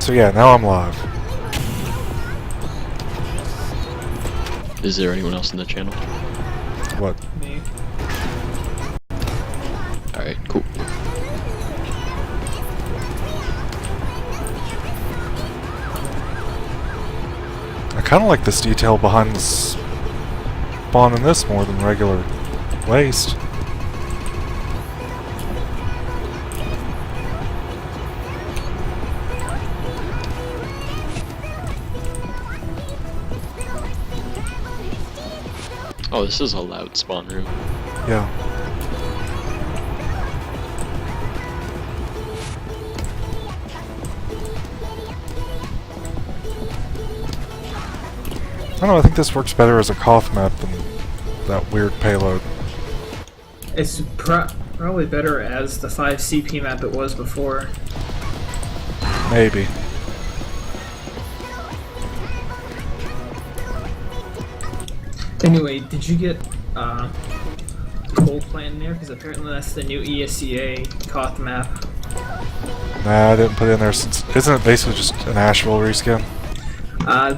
So yeah, now I'm live. Is there anyone else in the channel? What? Me. Alright, cool. I kinda like this detail behind the spawn in this more than regular waste. Oh, this is a loud spawn room. Yeah. I don't know, I think this works better as a Koth map than that weird payload. It's probably better as the 5 CP map it was before. Maybe. Anyway, did you get coal plant in there? Because apparently that's the new ESCA Koth map. Nah, I didn't put it in there since... Isn't it basically just an Asheville reskin?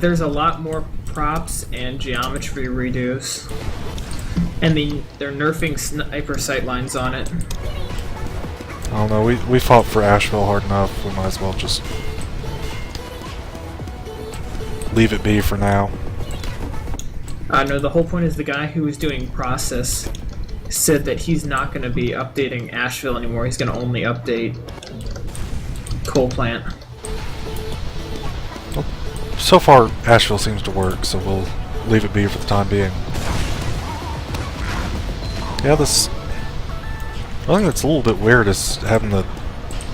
There's a lot more props and geometry redos. And they're nerfing sniper sightlines on it. I don't know, we fought for Asheville hard enough, we might as well just leave it be for now. No, the whole point is the guy who was doing process said that he's not going to be updating Asheville anymore, he's going to only update coal plant. Well, so far, Asheville seems to work, so we'll leave it be for the time being. Yeah, this... I think that's a little bit weird, is having the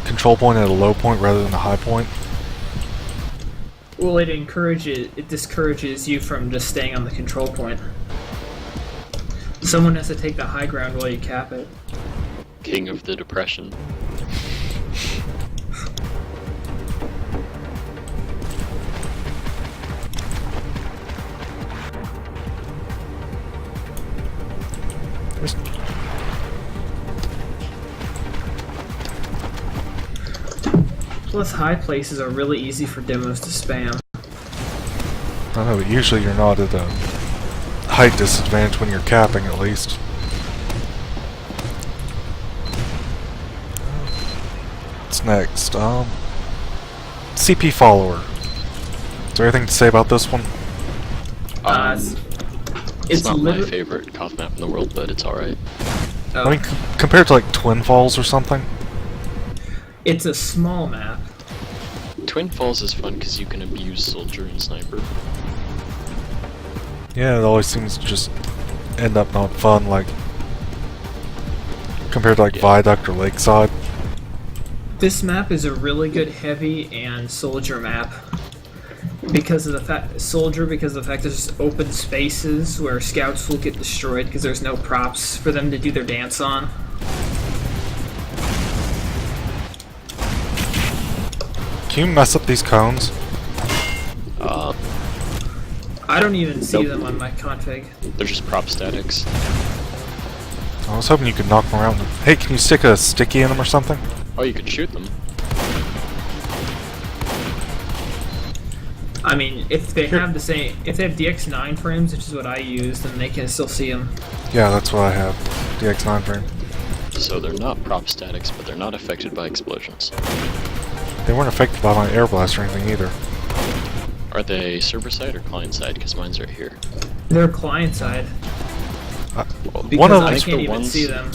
control point at a low point rather than a high point. Well, it discourages you from just staying on the control point. Someone has to take the high ground while you cap it. King of the Depression. Plus, high places are really easy for demos to spam. I know, but usually you're not at a height disadvantage when you're capping, at least. What's next? CP Follower. Is there anything to say about this one? It's not my favorite Koth map in the world, but it's alright. I mean, compared to like Twin Falls or something? It's a small map. Twin Falls is fun because you can abuse Soldier and Sniper. Yeah, it always seems to just end up not fun, like compared to like Viaduct or Lakeside. This map is a really good heavy and soldier map because of the fact because of the fact there's just open spaces where scouts will get destroyed because there's no props for them to do their dance on. Can you mess up these cones? I don't even see them on my config. They're just prop statics. I was hoping you could knock them around. Hey, can you stick a sticky in them or something? Oh, you could shoot them. I mean, if they have DX9 frames, which is what I use, then they can still see them. Yeah, that's what I have. DX9 frame. So they're not prop statics, but they're not affected by explosions. They weren't affected by my air blast or anything either. Are they server side or client side? Because mine's right here. They're client side. Because one of I them, can't even see them.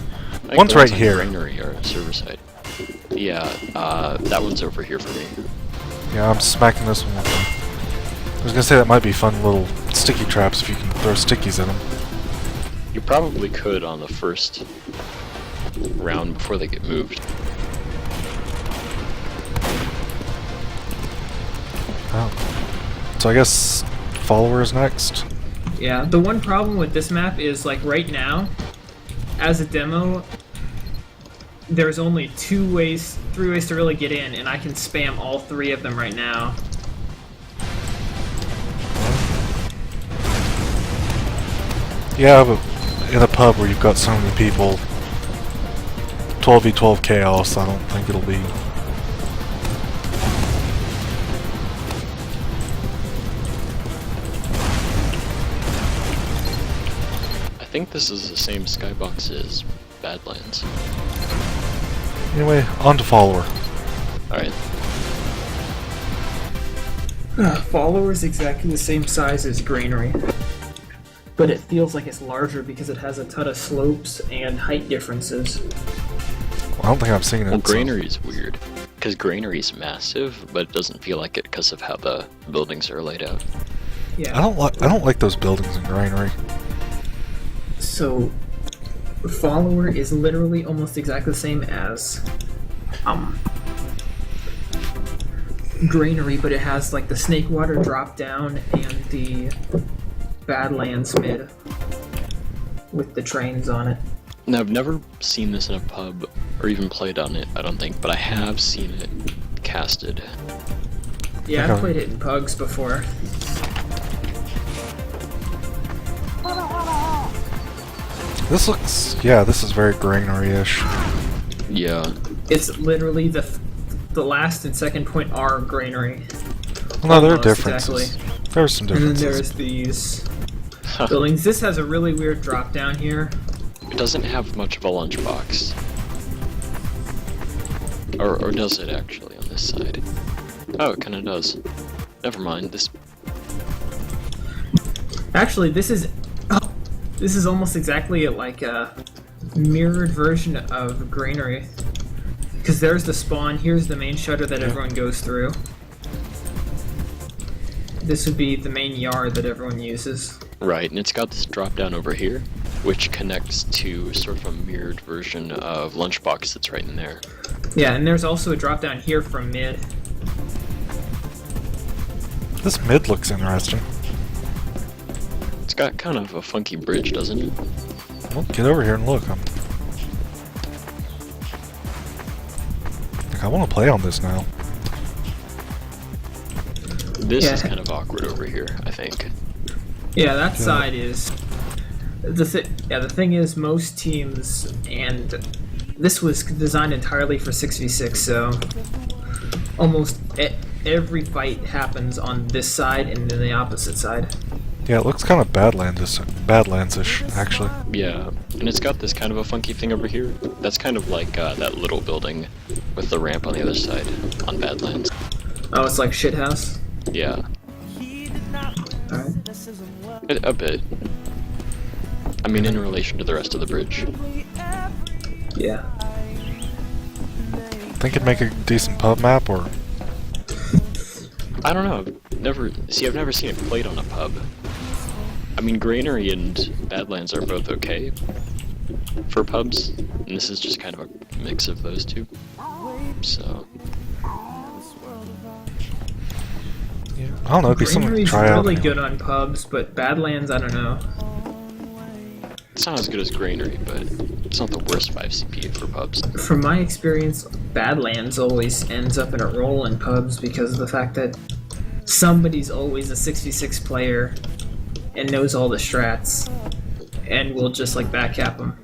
One's right here. Granary are server side. Yeah, that one's over here for me. Yeah, I'm smacking this one with them. I was gonna say that might be fun little sticky traps if you can throw stickies in them. You probably could on the first round before they get moved. Oh. So I guess Follower is next? Yeah, the one problem with this map is, like, right now, as a demo, there's only three ways to really get in, and I can spam all 3 of them right now. Yeah, but in a pub where you've got so many people, 12v12 chaos, I don't think it'll be think this is the same skybox as Badlands. Anyway, on to Follower. Alright. Follower is exactly the same size as Granary, but it feels like it's larger because it has a ton of slopes and height differences. I don't think I've seen it. Well, so- Granary's weird. Because Granary's massive, but it doesn't feel like it because of how the buildings are laid out. Yeah. I don't like those buildings in Granary. So, Follower is literally almost exactly the same as Granary, but it has like the Snake Water drop down and the Badlands mid with the trains on it. Now, I've never seen this in a pub, or even played on it, I don't think, but I have seen it casted. Yeah, I've Okay. played it in pugs before. This looks, yeah, this is very Granary-ish. Yeah. It's literally the last and second point are Granary. Well, no, there are Almost, differences. exactly. There's some And then differences. there's these buildings. This has a really weird drop down here. It doesn't have much of a lunchbox. Or does it actually on this side? Oh, it kinda does. Never mind, this... Actually, this is almost exactly like a mirrored version of Granary. Because there's the spawn, here's the main shutter that everyone goes through. This would be the main yard that everyone uses. Right, and it's got this drop down over here, which connects to sort of a mirrored version of Lunchbox that's right in there. Yeah, and there's also a drop down here from mid. This mid looks interesting. It's got kind of a funky bridge, doesn't it? Well, get over here and look. I want to play on this now. This Yeah. is kind of awkward over here, I think. Yeah, that side is the thing is most teams, and this was designed entirely for 6v6, so almost every fight happens on this side and then the opposite side. Yeah, it looks kind of Badlands-ish, actually. Yeah, and it's got this kind of a funky thing over here. That's kind of like that little building with the ramp on the other side on Badlands. Oh, it's like shithouse. Yeah, Alright. a bit. I mean, in relation to the rest of the bridge. Yeah. Think it'd make a decent pub map, or I don't know. I've never seen it played on a pub. I mean, Granary and Badlands are both okay for pubs, and this is just kind of a mix of those two. So, yeah, I don't know. It'd be something to Granary's try out. really anyway. good on pubs, but Badlands, I don't know. it's not as good as Granary, but it's not the worst 5 CP for pubs. From my experience, Badlands always ends up in a role in pubs because of the fact that somebody's always a 6v6 player and knows all the strats and will just like backcap them.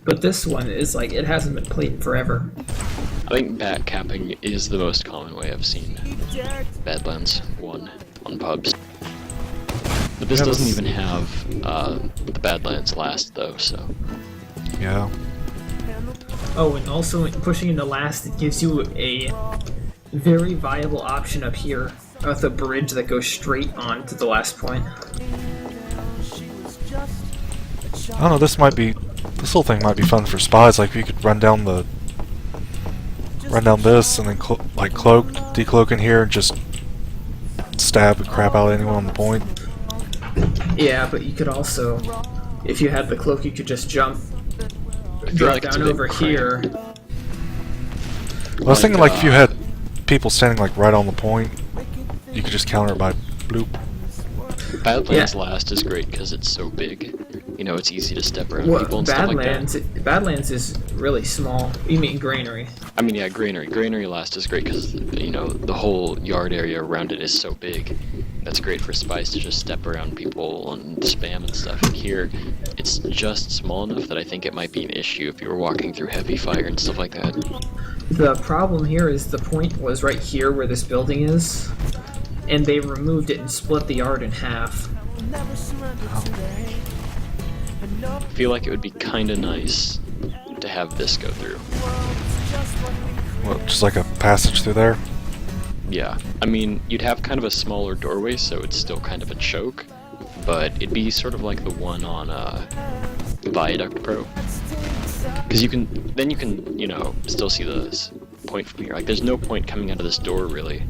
But this one is like, it hasn't been played in forever. I think backcapping is the most common way I've seen Badlands 1 on pubs. But this Yeah, doesn't this- even have the Badlands last, though, so... Yeah. Oh, and also pushing into last, it gives you a very viable option up here with a bridge that goes straight on to the last point. I don't know. This whole thing might be fun for spies. Like, if you could run down this, and then decloak in here, and just stab the crap out of anyone on the point. Yeah, but you could also, if you had the cloak, you could just jump, feel drop like it's down a bit over cramped. here. I was thinking, like, if you had people standing like right on the point, you could just counter it by bloop. Badlands Yeah. last is great because it's so big. You know, it's easy to step around Well, people and stuff like that. Badlands is really small. You mean Granary? I mean, yeah, Granary. Granary last is great because, you know, the whole yard area around it is so big. That's great for spies to just step around people and spam and stuff. And here, it's just small enough that I think it might be an issue if you were walking through heavy fire and stuff like that. The problem here is the point was right here where this building is, and they removed it and split the yard in half. I feel like it would be kind of nice to have this go through. What, just like a passage through there? Yeah, I mean, you'd have kind of a smaller doorway, so it's still kind of a choke, but it'd be sort of like the one on Viaduct Pro. Because you can, you know, still see the point from here. Like, there's no point coming out of this door, really,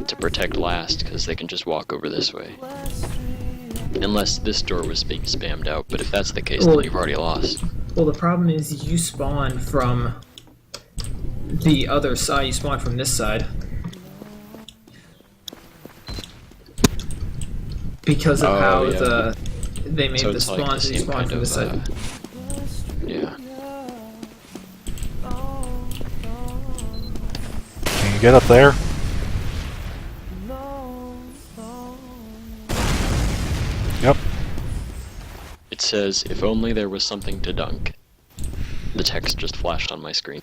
to protect last, because they can just walk over this way. Unless this door was being spammed out, but if that's the case, then you've already lost. Well, the problem is you spawn from the other side, you spawn from this side. Because of how they made so the spawns, like you spawn from this side. Yeah. Can you get up there? Yep. It says, if only there was something to dunk. The text just flashed on my screen.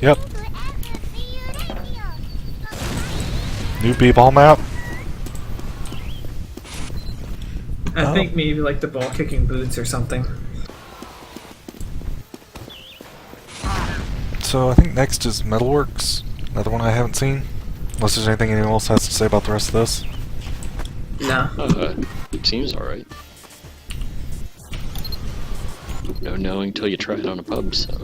Yep. New b-ball map? I think maybe like the ball kicking boots or something. So I think next is Metalworks. Another one I haven't seen. Unless there's anything anyone else has to say about the rest of this. No. Seems alright. No knowing till you try it on a pub, so...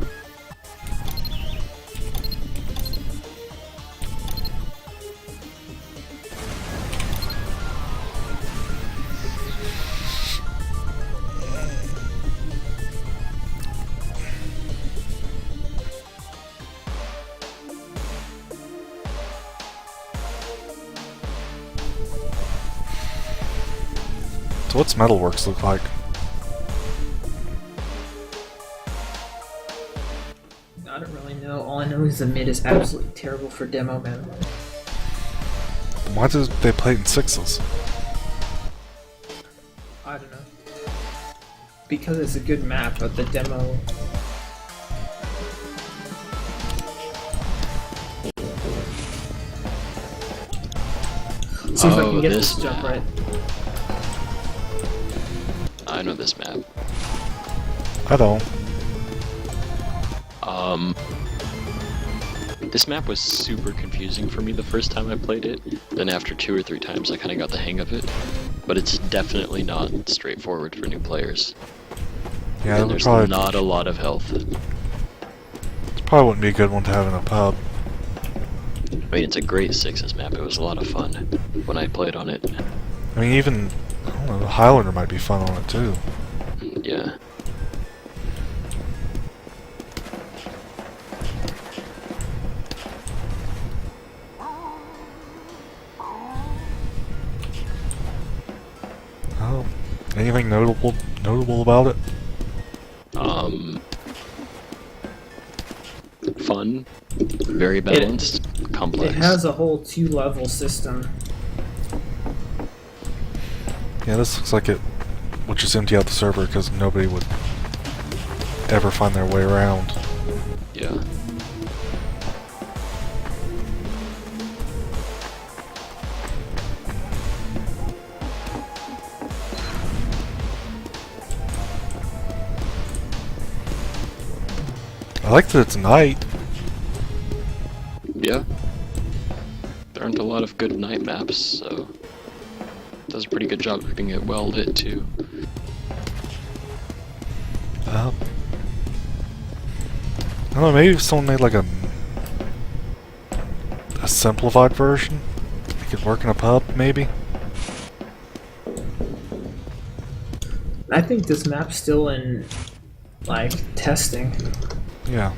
So what's Metalworks look like? I don't really know. All I know is the mid is absolutely terrible for demo man. Why did they play it in sixes? I don't know. Because it's a good map, but the demo... See if I can get this jump right. I know this map. I don't. This map was super confusing for me the first time I played it. Then after 2 or 3 times I kind of got the hang of it. But it's definitely not straightforward for new players. Yeah, and there's probably not a lot of health. It probably wouldn't be a good one to have in a pub. I mean, it's a great sixes map. It was a lot of fun when I played on it. I mean, even I don't know, Highlander might be fun on it too. Yeah. Oh, anything notable about it? Fun, very balanced, complex. It has a whole 2-level system. Yeah, this looks like it would just empty out the server because nobody would ever find their way around. Yeah. I like that it's night. Yeah. There aren't a lot of good night maps, so it does a pretty good job keeping it well lit too. I don't know, maybe if someone made like a simplified version, it could work in a pub, maybe? I think this map's still in, like, testing. Yeah.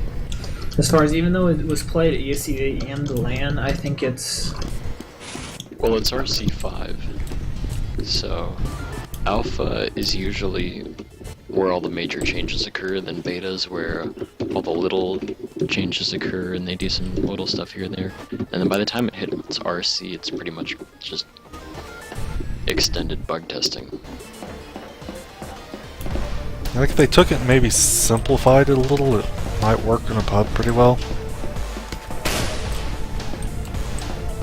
As far as, even though it was played at ESCA and the LAN, I think it's... Well, it's RC5, so alpha is usually where all the major changes occur, then beta is where all the little changes occur and they do some little stuff here and there. And then by the time it hits RC, it's pretty much just extended bug testing. I think if they took it and maybe simplified it a little, it might work in a pub pretty well.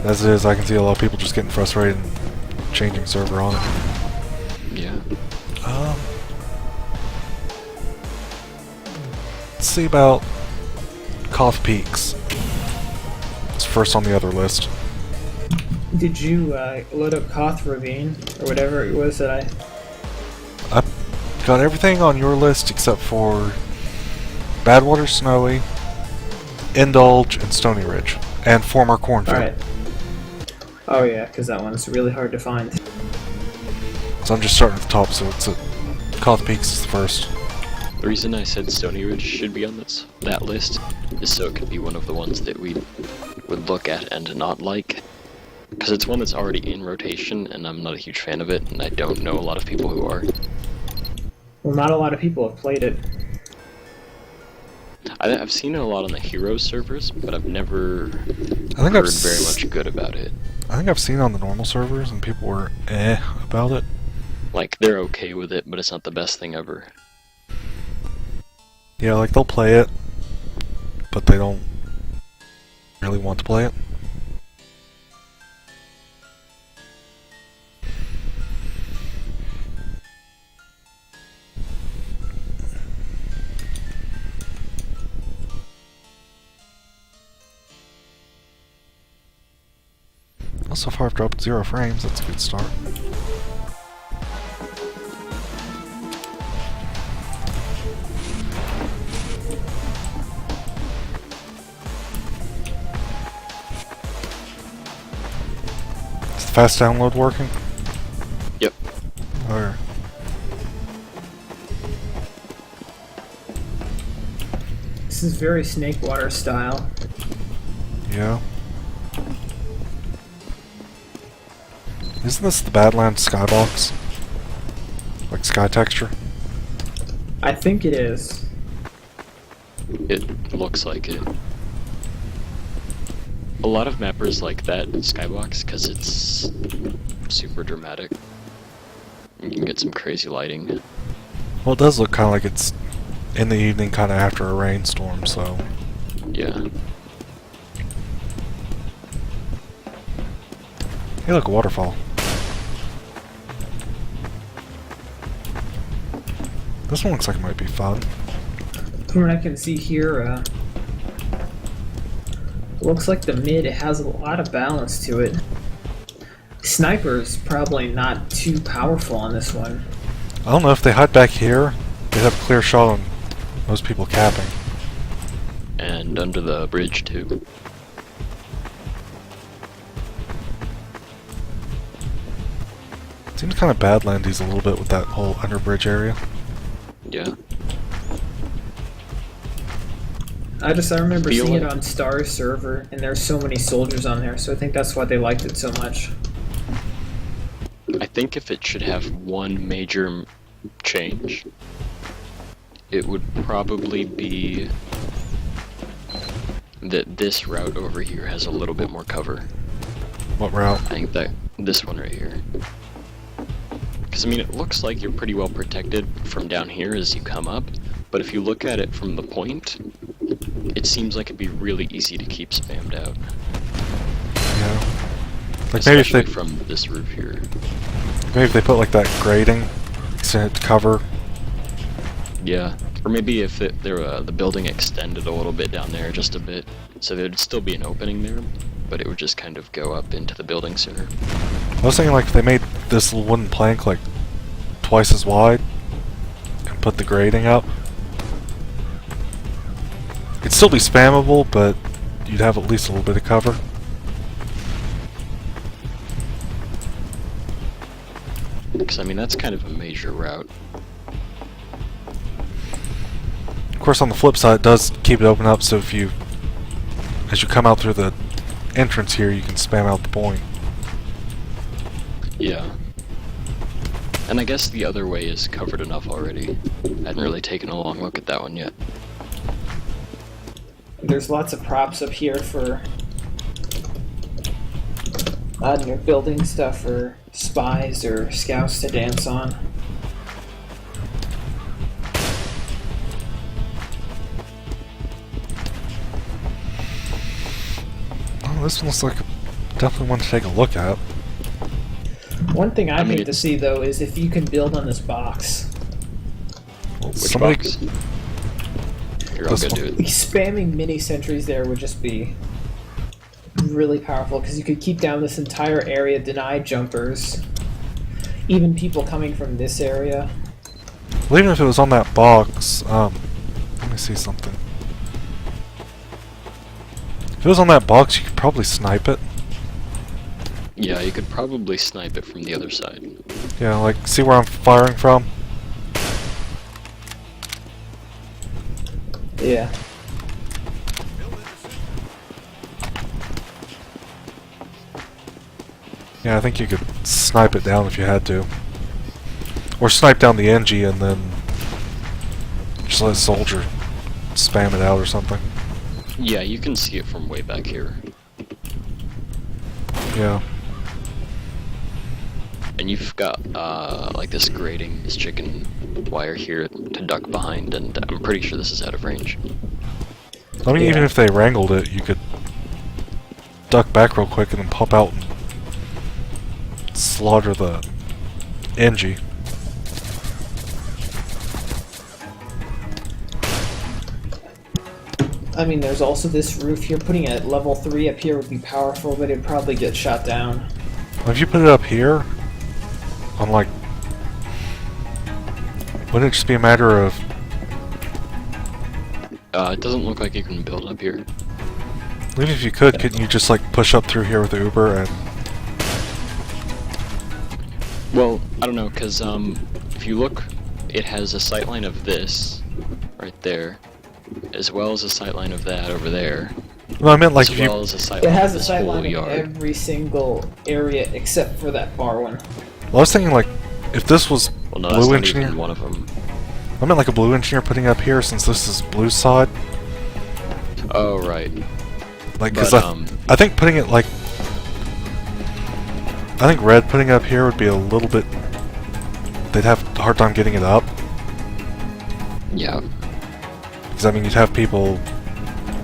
As it is, I can see a lot of people just getting frustrated and changing server on it. Yeah. Let's see about Cough Peaks. It's first on the other list. Did you load up Koth Ravine or whatever it was that I got everything on your list except for Badwater Snowy, Indulge, and Stony Ridge, and former Cornfield. Alright. Oh yeah, because that one's really hard to find. So I'm just starting at the top, so it's Cough Peaks is the first. The reason I said Stony Ridge should be on that list is so it could be one of the ones that we would look at and not like. Because it's one that's already in rotation, and I'm not a huge fan of it, and I don't know a lot of people who are. Well, not a lot of people have played it. I've seen it a lot on the Heroes servers, but I've never I've heard very much good about it. I think I've seen it on the normal servers, and people were about it. Like, they're okay with it, but it's not the best thing ever. Yeah, like they'll play it, but they don't really want to play it. Well, so far I've dropped 0 frames, that's a good start. Is the fast download working? Yep. Or This is very Snakewater style. yeah. Isn't this the Badlands skybox? Like sky texture? I think it is. It looks like it. A lot of mappers like that skybox because it's super dramatic. You can get some crazy lighting. Well, it does look kind of like it's in the evening, kind of after a rainstorm, so... Yeah. Hey, look, a waterfall. This one looks like it might be fun. From what I can see here, looks like the mid has a lot of balance to it. Sniper's probably not too powerful on this one. I don't know if they hide back here, they'd have a clear shot on most people capping. And under the bridge too. Seems kind of Badlandies a little bit with that whole underbridge area. Yeah. I remember Feel seeing it like- on Star's server, and there's so many soldiers on there, so I think that's why they liked it so much. I think if it should have one major change, it would probably be that this route over here has a little bit more cover. What route? I think that this one right here. Because, I mean, it looks like you're pretty well protected from down here as you come up, but if you look at it from the point, it seems like it'd be really easy to keep spammed out. Yeah. Like maybe if Especially they from this roof here. put like that grading, so it cover. Yeah. Or maybe if the building extended a little bit down there, just a bit, so there'd still be an opening there, but it would just kind of go up into the building sooner. I was thinking like if they made this little wooden plank like twice as wide and put the grading up. It'd still be spammable, but you'd have at least a little bit of cover. Because, I mean, that's kind of a major route. Of course, on the flip side, it does keep it open up, so if you, as you come out through the entrance here, you can spam out the point. Yeah. And I guess the other way is covered enough already. I hadn't really taken a long look at that one yet. There's lots of props up here for I don't know, building stuff for spies or scouts to dance on. Oh, this one looks like a definitely one to take a look at. One thing I'd mean, hate to see though is if you can build on this box. Well, Which somebody, box? Here, I'll This go one. do it. Like, spamming mini sentries there would just be really powerful because you could keep down this entire area, deny jumpers, even people coming from this area. well, even if it was on that box, let me see something. If it was on that box, you could probably snipe it. Yeah, you could probably snipe it from the other side. Yeah, like, see where I'm firing from? Yeah. Yeah, I think you could snipe it down if you had to. Or snipe down the NG and then just let a soldier spam it out or something. Yeah, you can see it from way back here. Yeah. And you've got, like this grating, this chicken wire here to duck behind, and I'm pretty sure this is out of range. I mean, Yeah. even if they wrangled it, you could duck back real quick and then pop out and slaughter the NG. I mean, there's also this roof here. Putting it at level 3 up here would be powerful, but it'd probably get shot down. Well, if you put it up here, on like, wouldn't it just be a matter of, It doesn't look like you can build up here. even if you could, couldn't you just like push up through here with the Uber and, Well, I don't know, because, if you look, it has a sightline of this, right there, as well as a sightline of that over there, no, I meant like as if you, well as a sightline It has of a this sight whole line in yard. every single area except for that far one. well, I was thinking like, if this was Well, no, that's blue not engineer, even one of them. I meant like a blue engineer putting up here since this is blue side, Oh, right. like, cause But, I think putting it like, I think red putting it up here would be a little bit, they'd have a hard time getting it up, yeah. because I mean you'd have people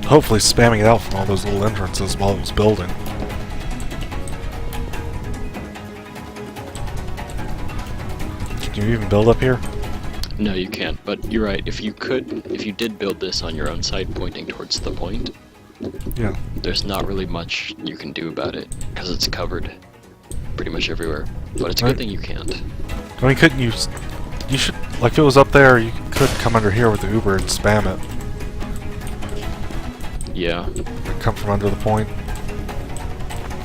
hopefully spamming it out from all those little entrances while it was building. Can you even build up here? No, you can't, but you're right. If you did build this on your own side pointing towards the point, Yeah. there's not really much you can do about it, because it's covered pretty much everywhere. But it's a Right. good thing you can't. I mean, couldn't you? You should, like, if it was up there, you could come under here with the Uber and spam it. Yeah. Like, come from under the point.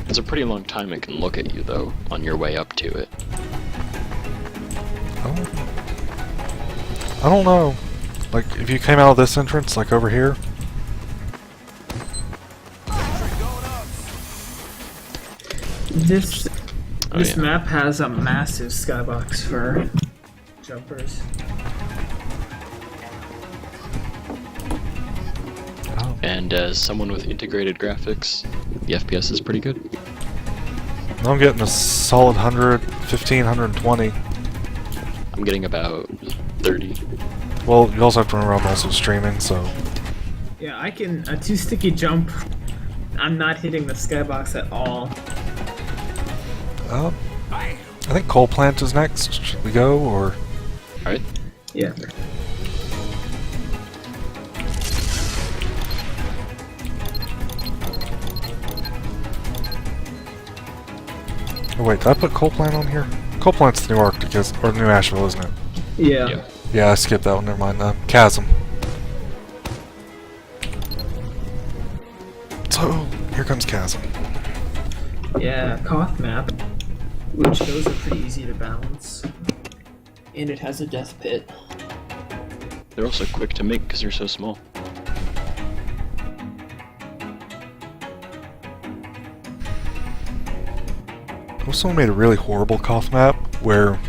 It's a pretty long time it can look at you, though, on your way up to it. I don't know. Like, if you came out of this entrance, like over here. This Oh, this yeah. map has a massive skybox for jumpers. Oh. And as someone with integrated graphics, the FPS is pretty good. I'm getting a solid 100, 15, 120. I'm getting about 30. Well, you also have to remember I'm also streaming, so. Yeah, I can a 2-sticky jump. I'm not hitting the skybox at all. I think coal plant is next. Should we go, or? Alright? Yeah. Oh wait, did I put coal plant on here? Coal plant's New Arctic, or New Asheville, isn't it? Yeah. Yeah. Yeah, I skipped that one. Never mind. Chasm. So here comes Chasm. Yeah, Koth map, which those are pretty easy to balance. And it has a death pit. They're also quick to make because they're so small. Someone made a really horrible Koth map where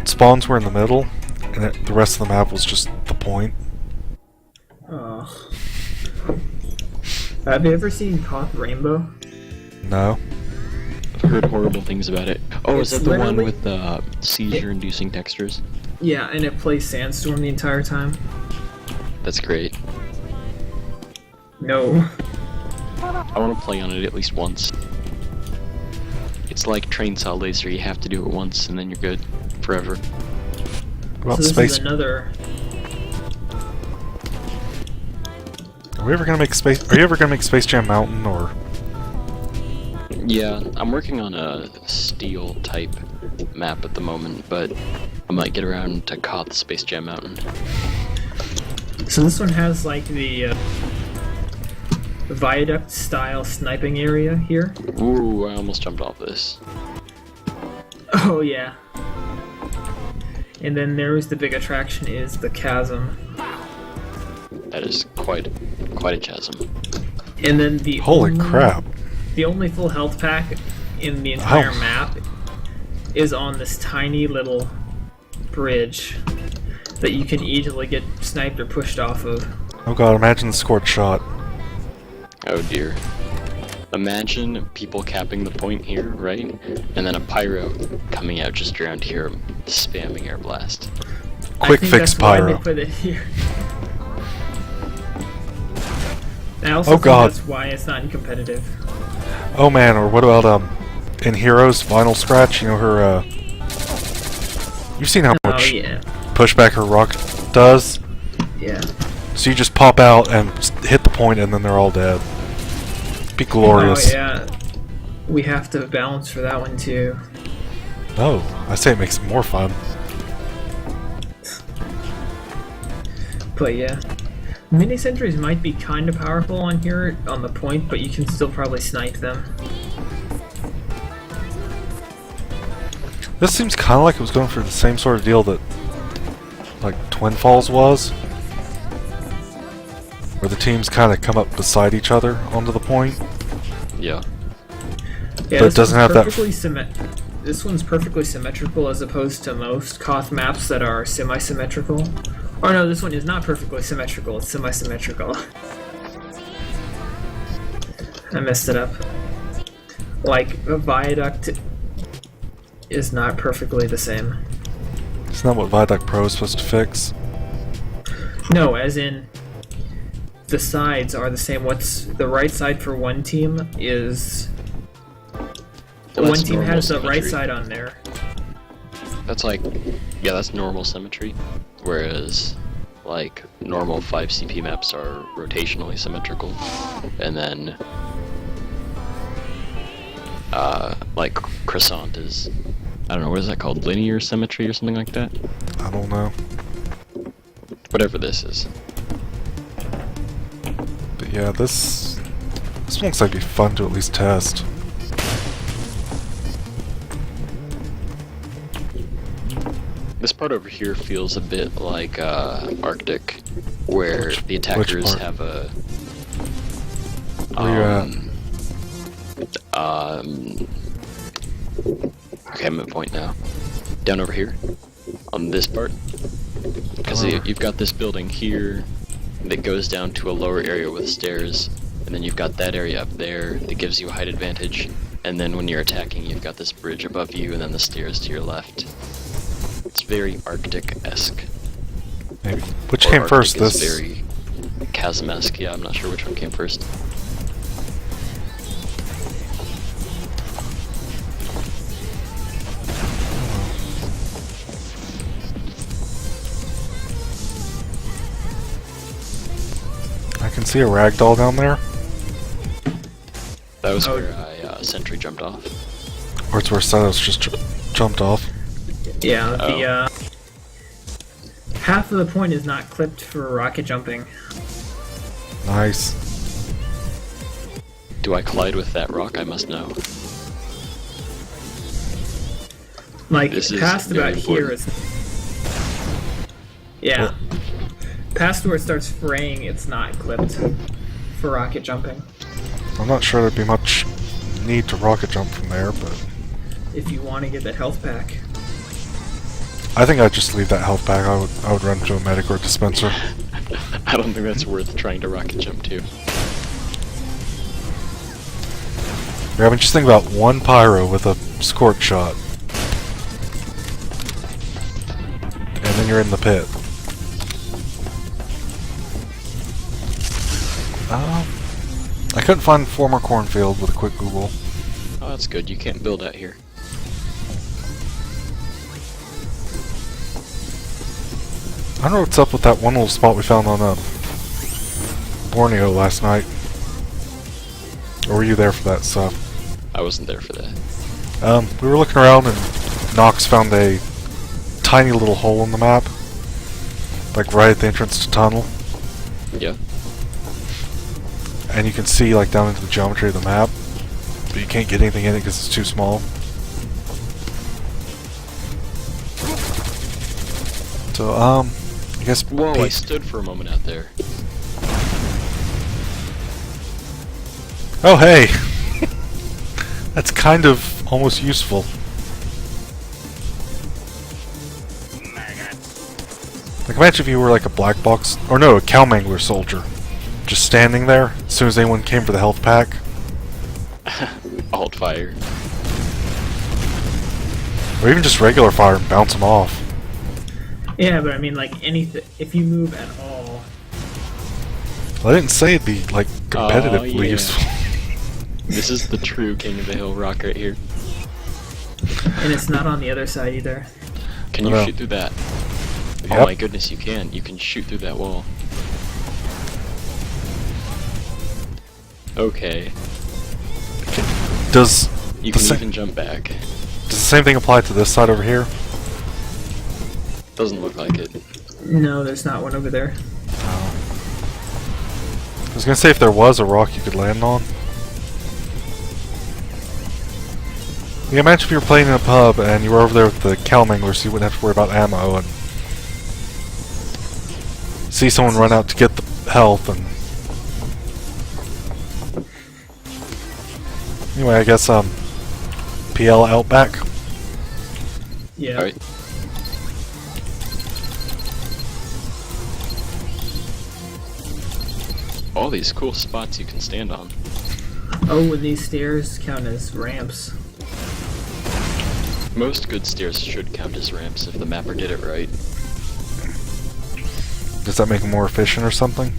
spawns were in the middle, and the rest of the map was just the point. Oh. Have you ever seen Koth Rainbow? No. I've heard horrible things about it. Oh, is It's that the one literally- with the seizure-inducing textures? Yeah, and it plays Sandstorm the entire time. That's great. No. I want to play on it at least once. It's like Train Saw Laser, you have to do it once and then you're good forever. Well, So this space. is another. Are we ever gonna make space? Are you ever gonna make Space Jam Mountain or? Yeah, I'm working on a steel type map at the moment, but I might get around to Koth Space Jam Mountain. So this one has like the viaduct style sniping area here. Ooh, I almost jumped off this. Oh yeah. And then there's the big attraction is the chasm. That is quite a chasm. And then the Holy only, crap! The only full health pack in the entire Oh. map is on this tiny little bridge that you can easily get sniped or pushed off of. Oh god! Imagine the scored shot. Oh dear. Imagine people capping the point here, right? And then a pyro coming out just around here, spamming air blast. Quick I think fix that's why pyro. they put it here. I also Oh, think God. that's why it's not in competitive. Oh man! Or what about in Heroes Vinyl Scratch? You know her. You've seen how Oh much yeah, pushback her rocket does. yeah. So you just pop out and hit the point, and then they're all dead. Be glorious. Oh yeah. We have to balance for that one too. Oh, I say it makes it more fun. But yeah. Mini sentries might be kind of powerful on here on the point, but you can still probably snipe them. This seems kind of like it was going for the same sort of deal that, like, Twin Falls was, where the teams kind of come up beside each other onto the point. Yeah. Yeah, But it doesn't have that. This one's perfectly symmetrical as opposed to most Koth maps that are semi-symmetrical. Or no, this one is not perfectly symmetrical, it's semi-symmetrical. I messed it up. Like, a viaduct is not perfectly the same. Isn't that what Viaduct Pro is supposed to fix? No, as in, the sides are the same. What's the right side for one team is... Well, one that's team normal has the right symmetry. side on there. That's like, yeah, that's normal symmetry. Whereas, like, normal 5CP maps are rotationally symmetrical. And then, like, Croissant is, I don't know, what is that called? Linear symmetry or something like that? I don't know. Whatever this is. But yeah, this looks like it'd be fun to at least test. This part over here feels a bit like Arctic, where the attackers part? have a Where you okay, I'm at point now. Down over here, on this part, because you've got this building here that goes down to a lower area with stairs, and then you've got that area up there that gives you a height advantage, and then when you're attacking, you've got this bridge above you, and then the stairs to your left. It's very Arctic-esque. Maybe. Which Or came Arctic first? is This. very chasm-esque. Yeah, I'm not sure which one came first. I can see a ragdoll down there, That was Oh. where I sentry jumped off. or it's where Silas just jumped off. Yeah, Oh. the half of the point is not clipped for rocket jumping. Nice. Do I collide with that rock? I must know. Like, This is past very about here important. is... Yeah. Past where it starts fraying, it's not clipped for rocket jumping. I'm not sure there'd be much need to rocket jump from there, but If you want to get that health pack. I think I'd just leave that health pack. I would run to a medic or a dispenser. I don't think that's worth trying to rocket jump to. Yeah, I mean, just think about one pyro with a scorch shot, and then you're in the pit. I couldn't find former cornfield with a quick Google. Oh, that's good. You can't build out here. I don't know what's up with that one little spot we found on Borneo last night. Or were you there for that stuff? I wasn't there for that. We were looking around and Knox found a tiny little hole in the map. Like right at the entrance to tunnel. Yeah. And you can see like down into the geometry of the map. But you can't get anything in it because it's too small. So, I guess... Whoa, I stood for a moment out there. Oh, hey! That's kind of almost useful. Like, imagine if you were like a black box, or no, a cow mangler soldier. Just standing there as soon as anyone came for the health pack. Alt fire. Or even just regular fire and bounce them off. Yeah, but I mean, like, anything, if you move at all. Well, I didn't say it'd be, like, competitively yeah. useful. This is the true King of the Hill rock right here. And it's not on the other side either. Can you No. shoot through that? Yep. Oh my goodness, you can. You can shoot through that wall. Okay. Does You the can sa- even jump back. does the same thing apply to this side over here? Doesn't look like it. No, there's not one over there. I was gonna say if there was a rock you could land on. Yeah, imagine if you were playing in a pub and you were over there with the cow mangler so you wouldn't have to worry about ammo and see someone run out to get the health and... Anyway, I guess, PL Outback. Yeah. Alright. All these cool spots you can stand on. Oh, and these stairs count as ramps. Most good stairs should count as ramps if the mapper did it right. Does that make them more efficient or something?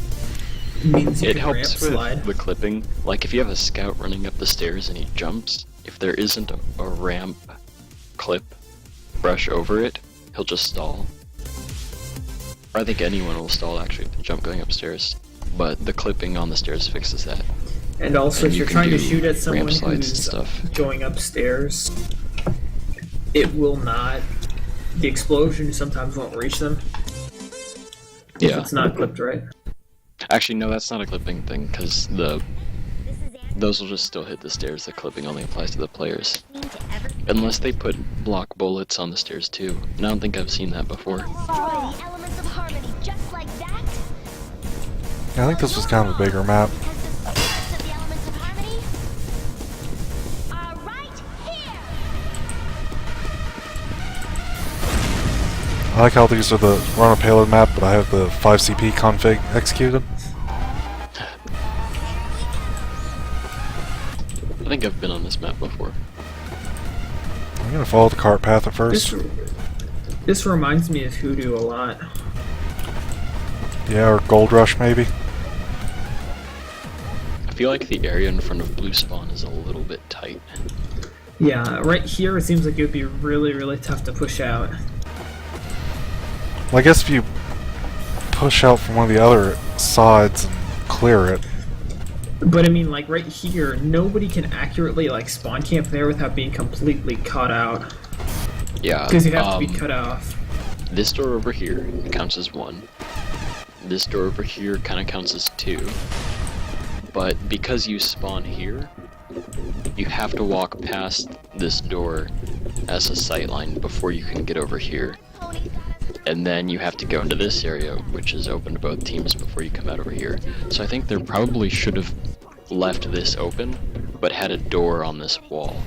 It means you It can helps ramp with slide. the clipping. Like if you have a scout running up the stairs and he jumps, if there isn't a ramp clip brush over it, he'll just stall. Or I think anyone will stall actually if they jump going upstairs. But the clipping on the stairs fixes that. And also, And if you you're can trying to do shoot at someone ramp slides and who's stuff. going upstairs, it will not. The explosion sometimes won't reach them. If Yeah. it's not clipped right. Actually, no, that's not a clipping thing, because those will just still hit the stairs. The clipping only applies to the players. Unless they put block bullets on the stairs too. And I don't think I've seen that before. Destroy the elements of harmony just like that. Yeah, I think this was kind of a bigger map. Because the rest of the elements of harmony are right here. I like how these are the... We're on a payload map, but I have the 5CP config executed. I think I've been on this map before. I'm gonna follow the cart path at first. This reminds me of Hoodoo a lot. Yeah, or Gold Rush maybe. I feel like the area in front of Blue Spawn is a little bit tight. Yeah, right here it seems like it would be really, really tough to push out. Well, I guess if you push out from one of the other sides and clear it. But I mean, like right here, nobody can accurately like spawn camp there without being completely cut out. Yeah. Because you have to be cut off. This door over here counts as 1. This door over here kind of counts as 2. But because you spawn here, you have to walk past this door as a sightline before you can get over here. And then you have to go into this area, which is open to both teams before you come out over here. So I think they probably should have left this open, but had a door on this wall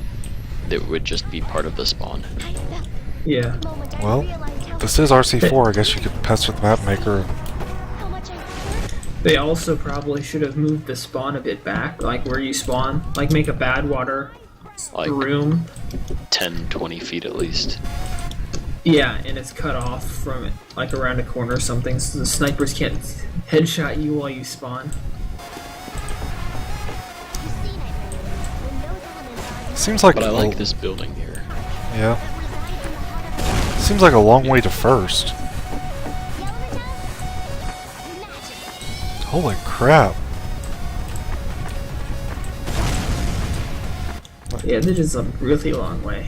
that would just be part of the spawn. Yeah. Well, this is RC4. I guess you could pester the map maker. They also probably should have moved the spawn a bit back, like where you spawn. Like make a bad water Like room. 10, 20 feet at least. Yeah, and it's cut off from it, like around a corner or something, so the snipers can't headshot you while you spawn. Seems like But I like this building here. Yeah. Seems like a long way to first. Holy crap. Yeah, that is a really long way.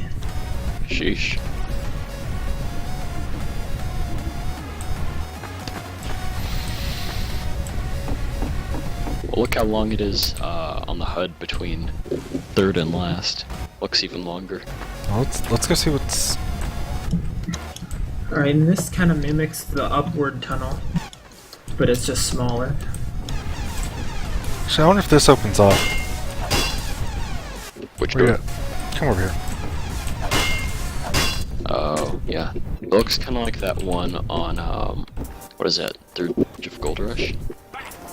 Sheesh. Well, look how long it is on the HUD between third and last. Looks even longer. Well, let's go see what's... Alright, and this kind of mimics the upward tunnel, but it's just smaller. Actually, I wonder if this opens up. Which Where you door? at? Come over here. Oh, yeah. It looks kind of like that one on, what is that? Third of Gold Rush?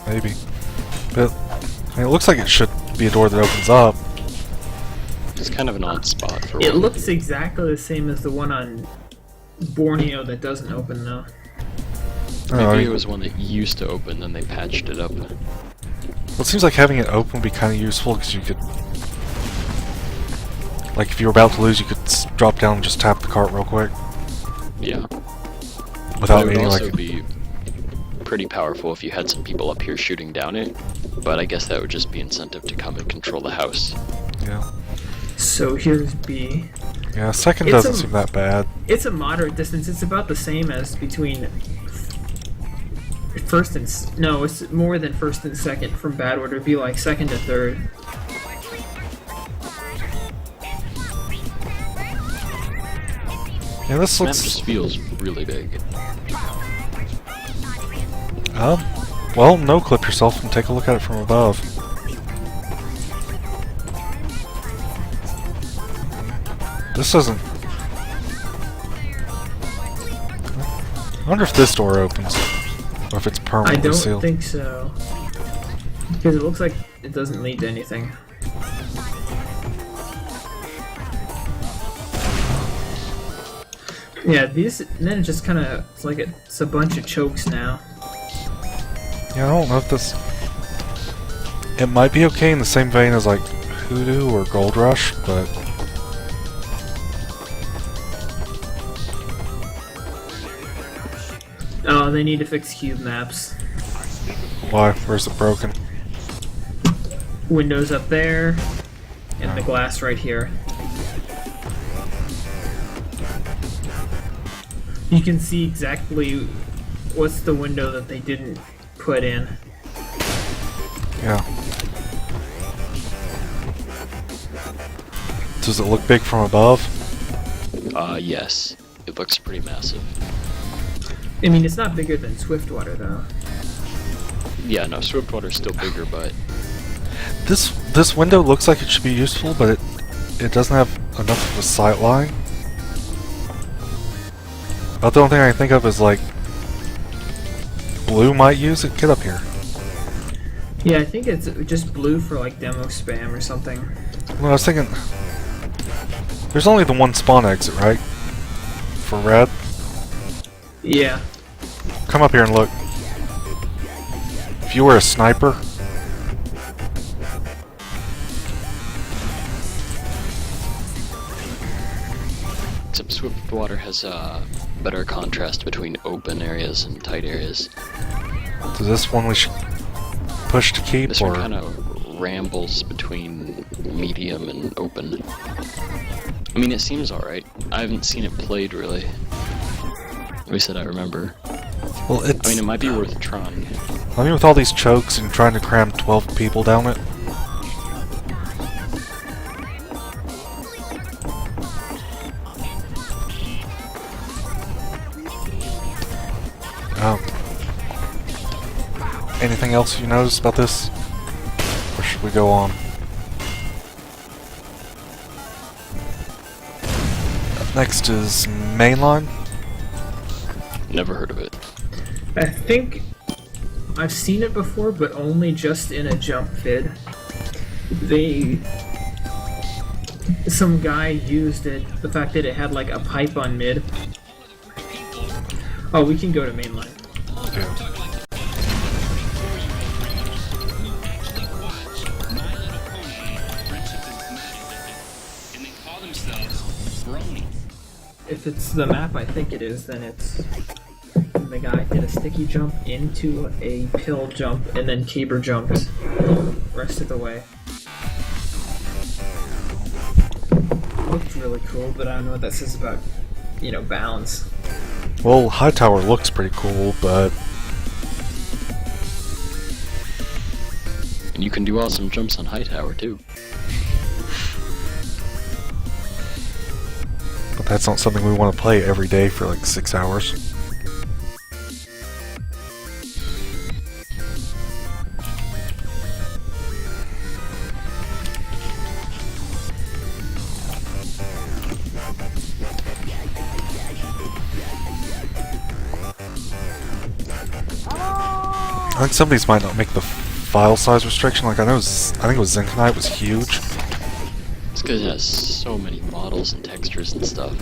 Maybe. But, I mean, it looks like it should be a door that opens up. It's kind of an odd spot for It one. looks exactly the same as the one on Borneo that doesn't open though. Maybe it was one that used to open, then they patched it up. Well, it seems like having it open would be kind of useful because you could... Like, if you were about to lose, you could drop down and just tap the cart real quick. Yeah. Without It would needing, also like... be pretty powerful if you had some people up here shooting down it, but I guess that would just be incentive to come and control the house. Yeah. So here's B. Yeah, second It's doesn't a- seem that bad. It's a moderate distance. It's about the same as between first and no, it's more than first and second from bad order. It'd be like second to third. Yeah, this Map looks... just feels really big. Well, no clip yourself and take a look at it from above. This doesn't... I wonder if this door opens. Or if it's I permanently don't sealed. think so. Because it looks like it doesn't lead to anything. Yeah, these, and then it just kind of, it's like it's a bunch of chokes now. Yeah, I don't know if this... It might be okay in the same vein as like Hoodoo or Gold Rush, but... Oh, they need to fix cube maps. Why? Where's it broken? Windows up there, and the glass right here. You can see exactly what's the window that they didn't put in. Yeah. Does it look big from above? Yes. It looks pretty massive. I mean, it's not bigger than Swiftwater, though. Yeah, no, Swiftwater's still bigger, but This window looks like it should be useful, but it doesn't have enough of a sight line. About the only thing I can think of is like Blue might use it. Get up here. Yeah, I think it's just blue for like demo spam or something. Well, I was thinking there's only the one spawn exit, right? For red. Yeah. Come up here and look. If you were a sniper, except Swiftwater has better contrast between open areas and tight areas. is this one we should push to keep, This or one kind of rambles between medium and open. I mean, it seems alright. I haven't seen it played really. At least that I remember. well, it's. I mean, it might be worth trying. I mean, with all these chokes and trying to cram 12 people down it. Anything else you noticed about this? Or should we go on? Up next is Mainline. Never heard of it. I think I've seen it before, but only just in a jump vid. Some guy used it, the fact that it had like a pipe on mid. Oh, we can go to mainline. Yeah. If it's the map I think it is, then it's the guy did a sticky jump into a pill jump and then caber jumped rest of the way. Looked really cool, but I don't know what that says about, you know, balance. Well, Hightower looks pretty cool, but And you can do awesome jumps on Hightower too. that's not something we want to play every day for like 6 hours. I think some of these might not make the file size restriction. Like I think it was Zinkenite was huge. It's because it has so many models and textures and stuff.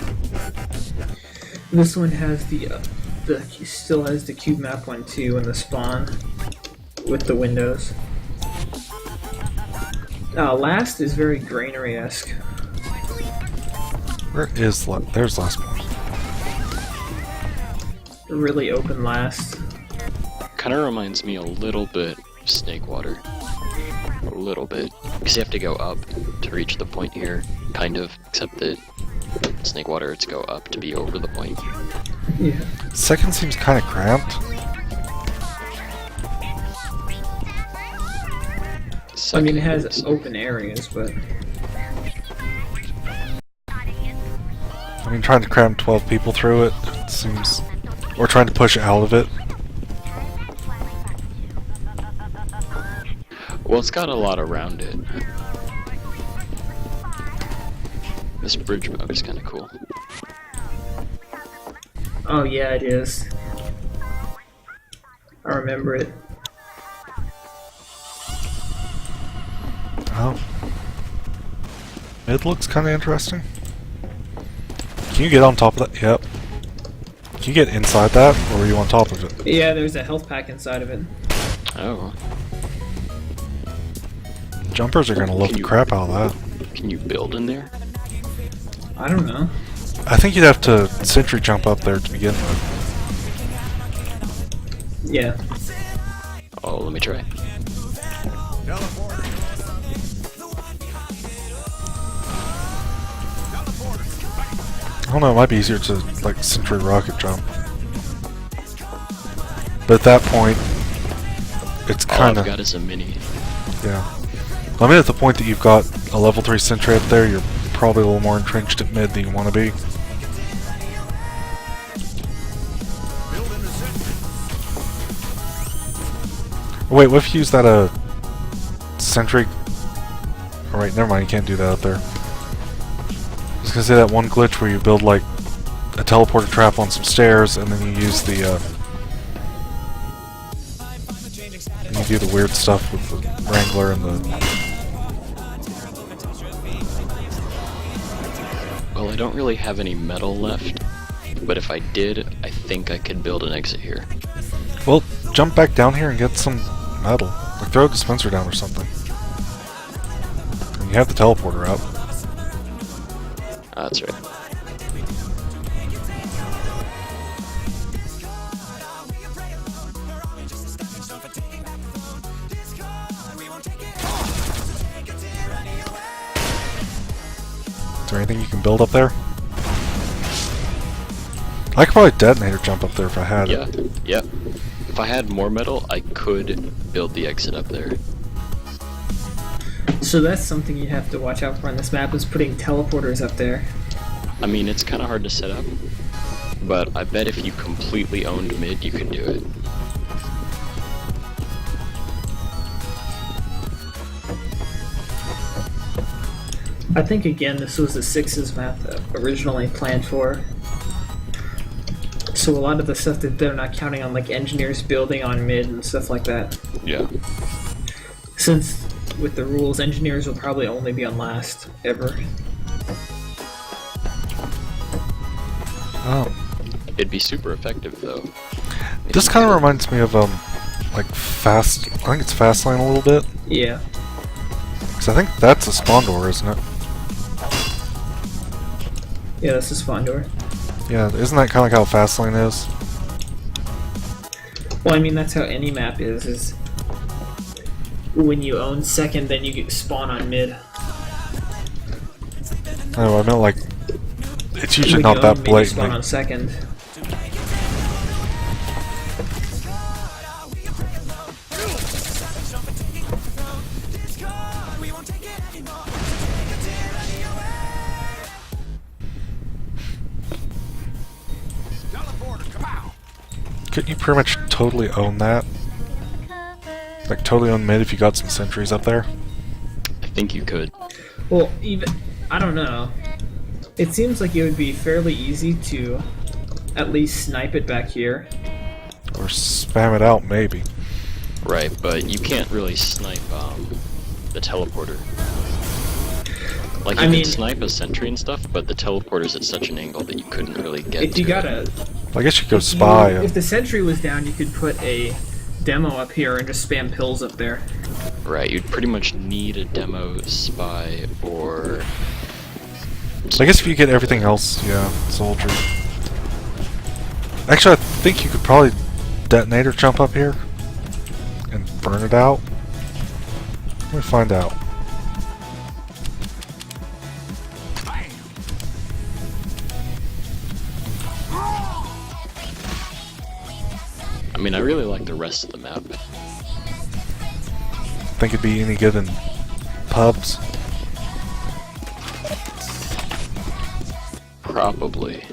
This one has still has the cube map one too, and the spawn with the windows. Last is very granary-esque. Where is there's last one? Really open last. Kind of reminds me a little bit of Snake Water. A little bit. Because you have to go up to reach the point here, kind of, except that Snake Water, it's go up to be over the point. Yeah. Second seems kind of cramped. I mean, it has open areas, but... I mean, trying to cram 12 people through it seems... Or trying to push out of it. Well, it's got a lot around it. This bridge mode is kind of cool. Oh yeah, it is. I remember it. Oh. It looks kind of interesting. Can you get on top of that? Yep. Can you get inside that, or are you on top of it? Yeah, there's a health pack inside of it. Oh. Jumpers are gonna love the crap out of that. Can you build in there? I don't know. I think you'd have to sentry jump up there to begin with. Yeah. Oh, let me try. I don't know, it might be easier to, like, sentry rocket jump. But at that point, it's All kinda... I've got is a mini. Yeah. I mean, at the point that you've got a level 3 sentry up there, you're probably a little more entrenched at mid than you want to be. Wait, what if you use that, sentry... Oh, wait, never mind, you can't do that up there. I was gonna say that one glitch where you build, like, a teleporter trap on some stairs, and then you use the, and you do the weird stuff with the Wrangler and the... Well, I don't really have any metal left, but if I did, I think I could build an exit here. Well, jump back down here and get some metal. Like, throw a dispenser down or something. And you have the teleporter out. That's right. Is there anything you can build up there? I could probably detonator jump up there if I had Yeah, it. yeah. If I had more metal, I could build the exit up there. So that's something you have to watch out for on this map, is putting teleporters up there. I mean, it's kind of hard to set up, but I bet if you completely owned mid, you could do it. I think, again, this was the Sixes map that originally planned for. So a lot of the stuff that they're not counting on, like engineers building on mid and stuff like that. Yeah. Since with the rules, engineers will probably only be on last, ever. Oh. It'd be super effective, though. This kind of reminds me of, like, Fast... I think it's Fastlane a little bit. Yeah. Because I think that's a spawn door, isn't it? Yeah, that's the spawn door. Yeah, isn't that kind of like how Fastlane is? Well, I mean, that's how any map is when you own second, then you get spawn on mid. No, I meant like, it's usually When not you that own mid, you spawn blatantly. on second. Couldn't you pretty much totally own that? Like totally own mid if you got some sentries up there? I think you could. Well, even I don't know. It seems like it would be fairly easy to at least snipe it back here. Or spam it out, maybe. Right, but you can't really snipe the teleporter. Like, you I mean- can snipe a sentry and stuff, but the teleporter's at such an angle that you couldn't really get If you to got it. I guess you could go spy. if the sentry was down, you could put a demo up here and just spam pills up there. Right, you'd pretty much need a demo, spy, or... I guess if you get everything else, yeah, soldier. Actually, I think you could probably detonator jump up here and burn it out. Let me find out. I mean, I really like the rest of the map. Think it'd be any good in pubs? Probably.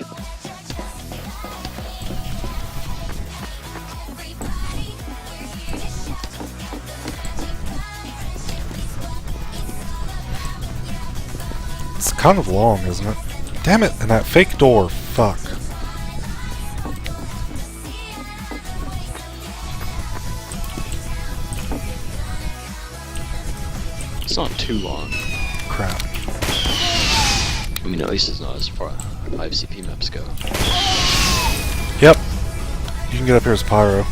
It's kind of long, isn't it? Damn it, and that fake door, fuck. It's not too long. Crap. I mean, at least it's not as far 5CP maps go. Yep. You can get up here as Pyro.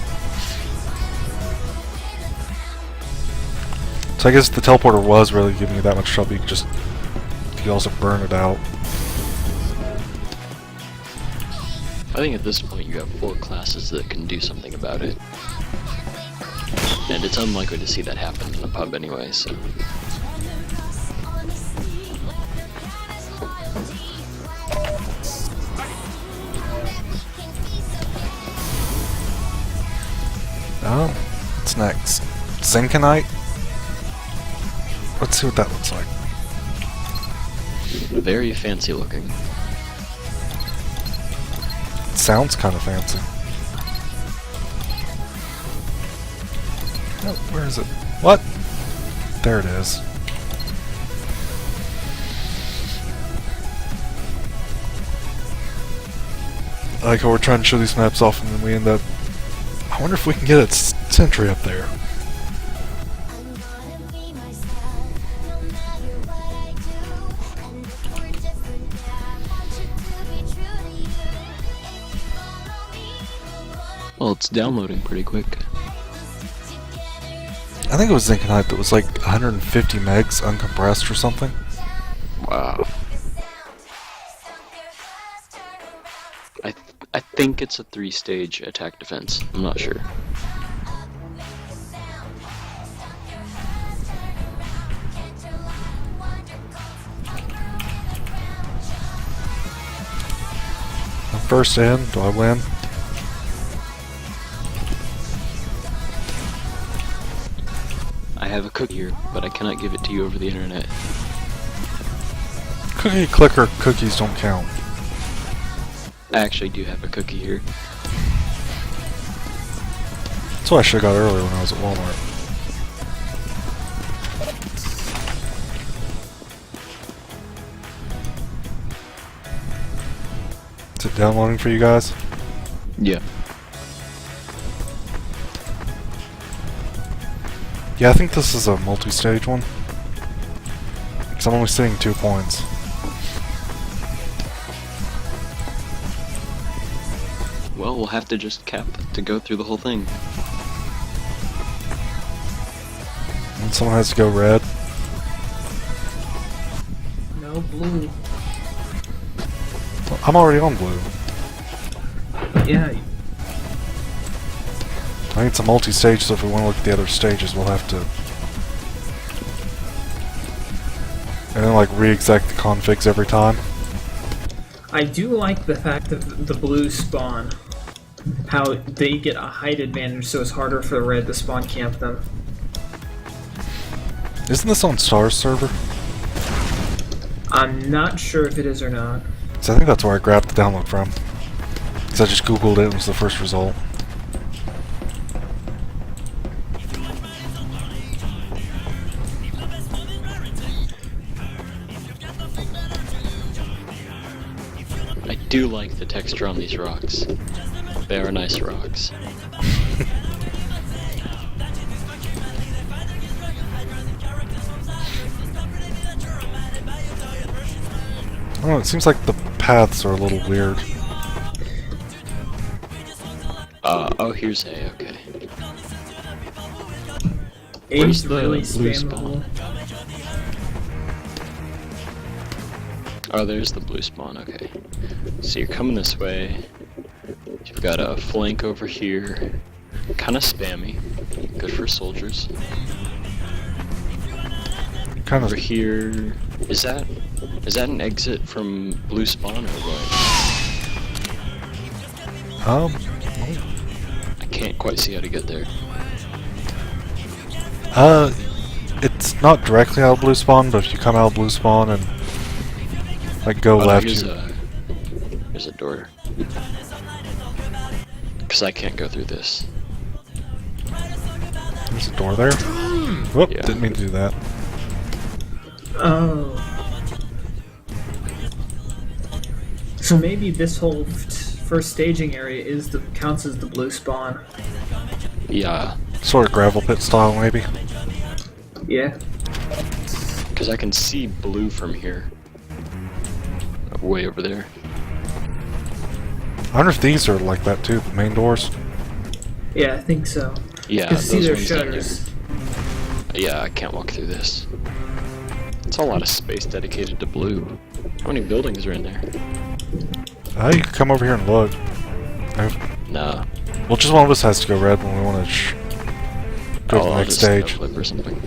So I guess if the teleporter was really giving you that much trouble, you could also burn it out. I think at this point you have 4 classes that can do something about it. And it's unlikely to see that happen in a pub anyway, so... Oh, what's next? Zinconite? Let's see what that looks like. Very fancy looking. It sounds kind of fancy. Oh, where is it? What? There it is. I like how we're trying to show these maps off and then we end up... I wonder if we can get a sentry up there. Well, it's downloading pretty quick. I think it was Zinconite that was like 150 megs uncompressed or something. Wow. I think it's a 3-stage attack defense. I'm not sure. I'm first in. Do I win? I have a cookie here, but I cannot give it to you over the internet. Cookie clicker cookies don't count. I actually do have a cookie here. That's what I should have got earlier when I was at Walmart. Is it downloading for you guys? Yeah. Yeah, I think this is a multi-stage one. Because I'm only seeing 2 points. Well, we'll have to just cap to go through the whole thing. And someone has to go red. No blue. Well, I'm already on blue. Yeah, I think it's a multi-stage, so if we want to look at the other stages, we'll have to... And then, like, re-exec the configs every time. I do like the fact of the blue spawn. How they get a height advantage, so it's harder for the red to spawn camp them. Isn't this on Star's server? I'm not sure if it is or not. So I think that's where I grabbed the download from. Because I just googled it and it was the first result. I do like the texture on these rocks. They are nice rocks. I don't know, it seems like the paths are a little weird. Oh, here's A, okay. A's Where's the really blue spammable. spawn? Oh, there's the blue spawn, okay. So you're coming this way. You've got a flank over here. Kinda spammy. Good for soldiers. Kind Over of. here... Is that an exit from blue spawn or what? I can't quite see how to get there. It's not directly out of blue spawn, but if you come out of blue spawn and like go left, There's a door. Because I can't go through this. there's a door there. Whoop! Yeah. Didn't mean to do that. Oh. So maybe this whole first staging area counts as the blue spawn. Yeah, Sort of gravel pit style, maybe. Yeah. because I can see blue from here. Way over there. I wonder if these are like that too, the main doors. Yeah, I think so. Yeah, You can see those their ones down shutters. there. Yeah, I can't walk through this. It's a lot of space dedicated to blue. How many buildings are in there? You can come over here and look. Nah. Well, just one of us has to go red when we want to go to the I'll next just stage. flip or something.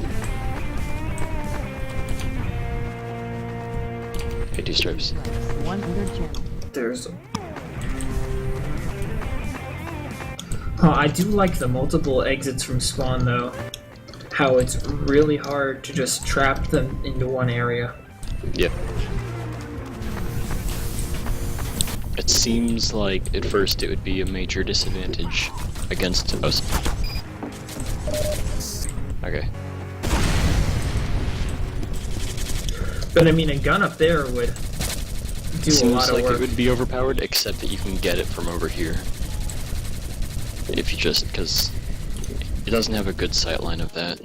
Okay, 2 stripes. There's. I do like the multiple exits from spawn though. How it's really hard to just trap them into one area. Yep. It seems like at first it would be a major disadvantage against us. Okay. But I mean, a gun up there would do a Seems lot of like work. it would be overpowered, except that you can get it from over here. If you just, because it doesn't have a good sight line of that.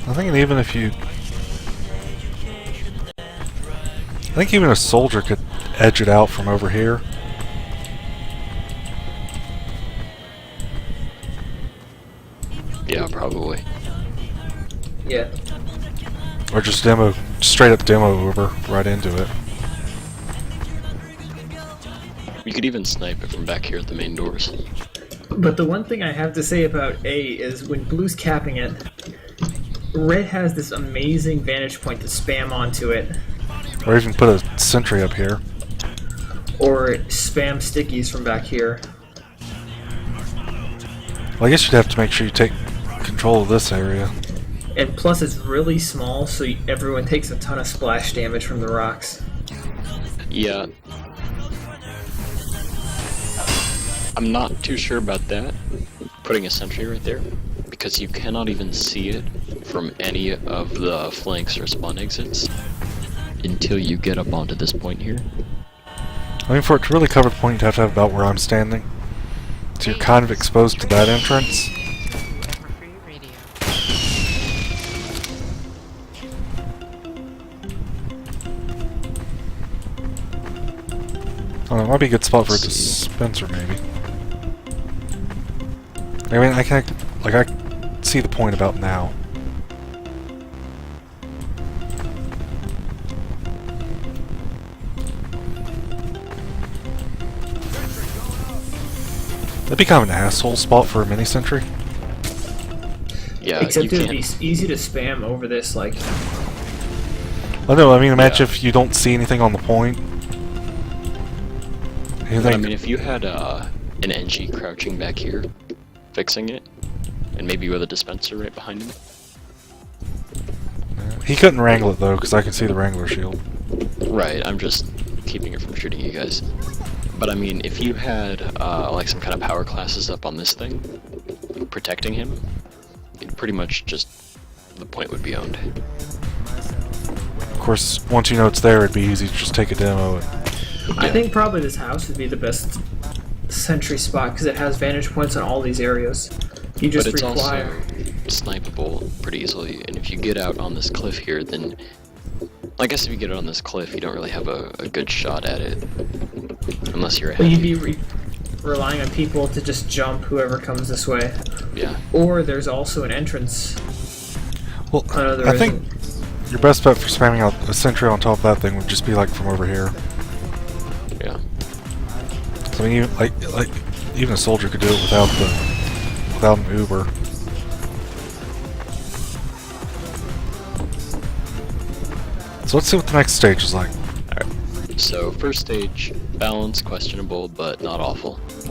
I think even if you... I think even a soldier could edge it out from over here. Yeah, probably. Yeah. Or just straight up demo over right into it. You could even snipe it from back here at the main doors. But the one thing I have to say about A is when blue's capping it, red has this amazing vantage point to spam onto it. Or even put a sentry up here. Or spam stickies from back here. Well, I guess you'd have to make sure you take control of this area. And plus it's really small, so everyone takes a ton of splash damage from the rocks. Yeah. I'm not too sure about that, putting a sentry right there, because you cannot even see it from any of the flanks or spawn exits until you get up onto this point here. I mean, for it to really cover the point, you'd have to have about where I'm standing. So you're kind of exposed to that entrance. Oh, it might be a good spot for a dispenser, maybe. I mean, I can see the point about now. That'd be kind of an asshole spot for a mini sentry. Yeah, Except you it would be can't. easy to spam over this, like... Oh no, I mean, imagine Yeah. if you don't see anything on the point. But I mean, if you had an NG crouching back here, fixing it, and maybe with a dispenser right behind him. He couldn't wrangle it though, because I can see the Wrangler shield. Right, I'm just keeping it from shooting you guys. But I mean, if you had like some kind of power classes up on this thing, protecting him, it pretty much just the point would be owned. Of course, once you know it's there, it'd be easy to just take a demo. And I think probably this house would be the best sentry spot because it has vantage points on all these areas. You just But it's require... also snipeable pretty easily, and if you get out on this cliff here, then I guess if you get it on this cliff, you don't really have a good shot at it, unless you're a Well, heavy. you'd be relying on people to just jump whoever comes this way. Yeah. Or there's also an entrance. well, There I think isn't. your best bet for spamming out a sentry on top of that thing would just be like from over here. Yeah. So, I mean, even a soldier could do it without an Uber. So let's see what the next stage is like. Alright. So, first stage, balance questionable, but not awful. I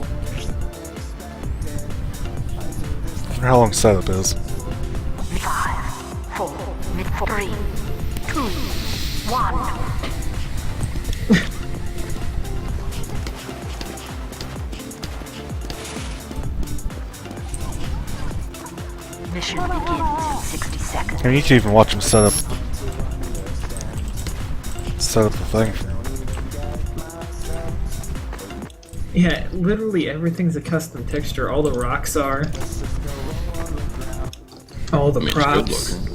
wonder how long setup is. 5, 4, 3, 2, 1. Mission begins in 60 seconds. I mean, you can even watch him set up the thing. Yeah, literally everything's a custom texture. All the rocks are. All the I mean, it's good props. looking.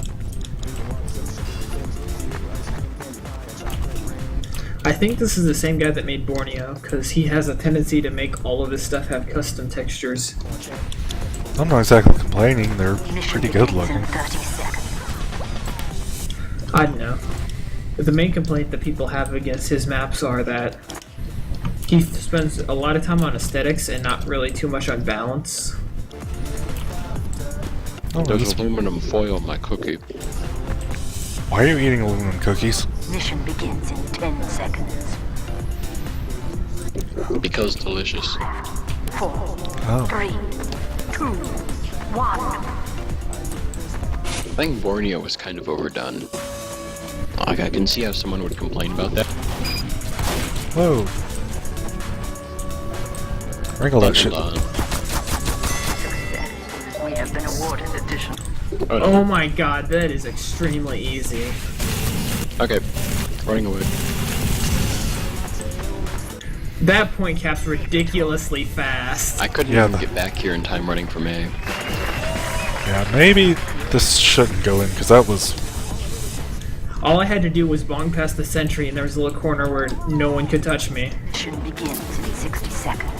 I think this is the same guy that made Borneo, because he has a tendency to make all of his stuff have custom textures. I'm not exactly complaining, they're Mission pretty good begins looking. in 30 seconds. I don't know. The main complaint that people have against his maps are that he spends a lot of time on aesthetics and not really too much on balance. Oh, There's this- aluminum foil on my cookie. why are you eating aluminum cookies? Mission begins in 10 seconds. Because delicious. 4, Oh. 3, 2, 1. I think Borneo was kind of overdone. Like, I can see how someone would complain about that. Whoa. Wrangle that shit. Hold on. We have been awarded addition. Oh my god, that is extremely easy. Okay, running away. That point cap's ridiculously fast. I couldn't Yeah, even the- get back here in time running from A. Yeah, maybe this shouldn't go in, because that was... All I had to do was bong past the sentry and there was a little corner where no one could touch me. Mission begins in 60 seconds.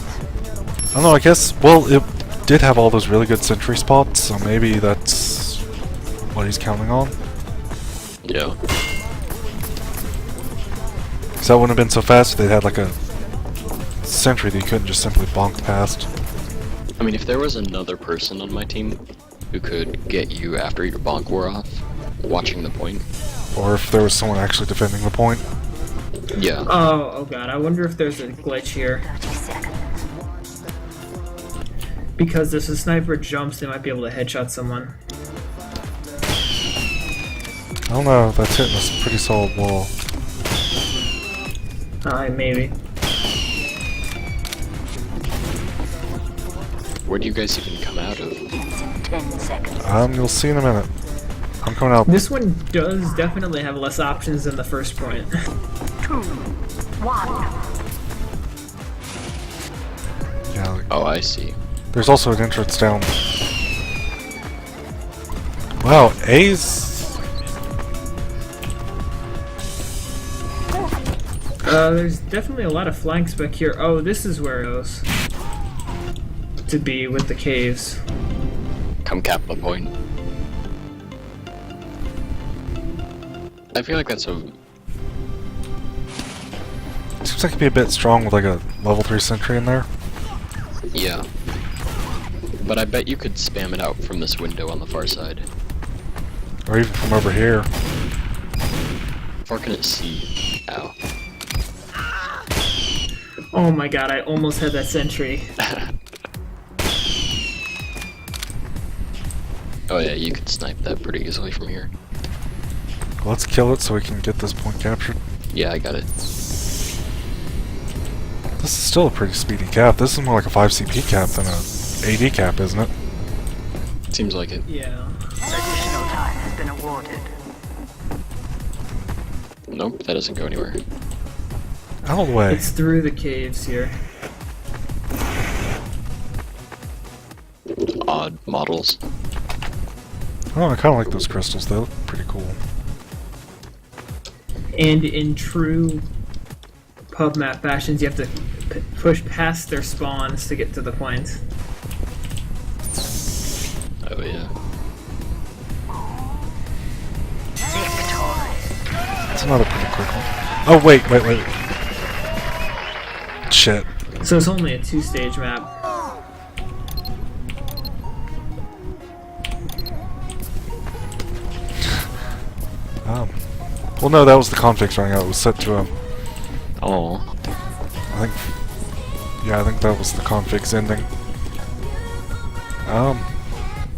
I don't know, I guess... Well, it did have all those really good sentry spots, so maybe that's what he's counting on. Yeah. Because that wouldn't have been so fast if they'd had like a sentry that you couldn't just simply bonk past. I mean, if there was another person on my team who could get you after your bonk wore off, watching the point. Or if there was someone actually defending the point. Yeah. Oh god, I wonder if there's a glitch here. 30 seconds. Because if the sniper jumps, they might be able to headshot someone. I don't know, that's hitting a pretty solid wall. Maybe. Where do you guys even come out of? Begins in 10 seconds. You'll see in a minute. I'm coming out. This one does definitely have less options than the first point. 2, 1. Yeah, like, Oh, I see. there's also an entrance down. Wow, A's... There's definitely a lot of flanks back here. Oh, this is where it goes. To be with the caves. Come cap the point. I feel like that's a... Seems like it'd be a bit strong with like a level 3 sentry in there. Yeah. But I bet you could spam it out from this window on the far side. Or even from over here. Far can it see? Ow. Oh my god, I almost had that sentry. Oh yeah, you could snipe that pretty easily from here. Let's kill it so we can get this point captured. Yeah, I got it. This is still a pretty speedy cap. This is more like a 5 CP cap than a AD cap, isn't it? Seems like it. Yeah. Additional time has been awarded. Nope, that doesn't go anywhere. Out of the way. It's through the caves here. Odd models. Oh, I kind of like those crystals. They look pretty cool. And in true pub map fashions, you have to push past their spawns to get to the point. Oh yeah. Victory. That's another pretty quick one. Oh, wait. Shit. So it's only a 2-stage map. Well, no, that was the conflicts running out. It was set to Oh. I think that was the configs ending.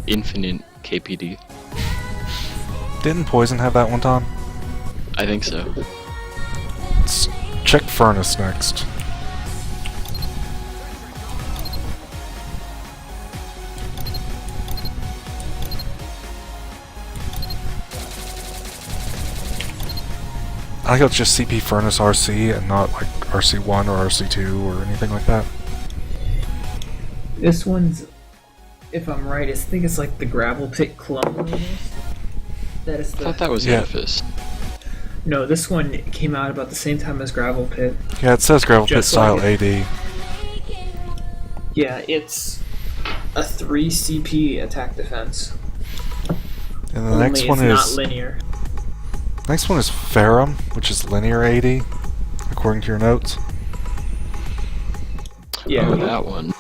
Infinite KPD. Didn't Poison have that one time? I think so. Let's check Furnace next. I think it's just CP Furnace RC and not like RC1 or RC2 or anything like that. This one's, if I'm right, I think it's like the gravel pit clone almost. That is I the. thought that was Yeah. Edifice. No, this one came out about the same time as gravel pit. Yeah, it says Gravel Pit Just style like AD. Yeah, it's a 3 CP attack defense. And the Only next one it's is not linear. next one is Ferrum, which is linear AD, according to your notes. Yeah. Oh, that one.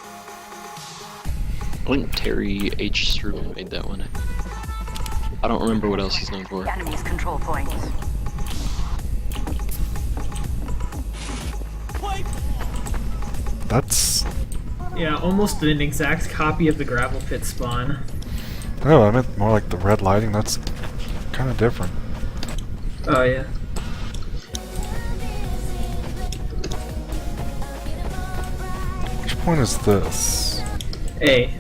I think Terry H. Struble made that one. I don't remember what else he's known for. Enemy's control points. That's Yeah, almost an exact copy of the gravel pit spawn. no, I meant more like the red lighting. That's kind of different. Oh yeah. Which point is this? A.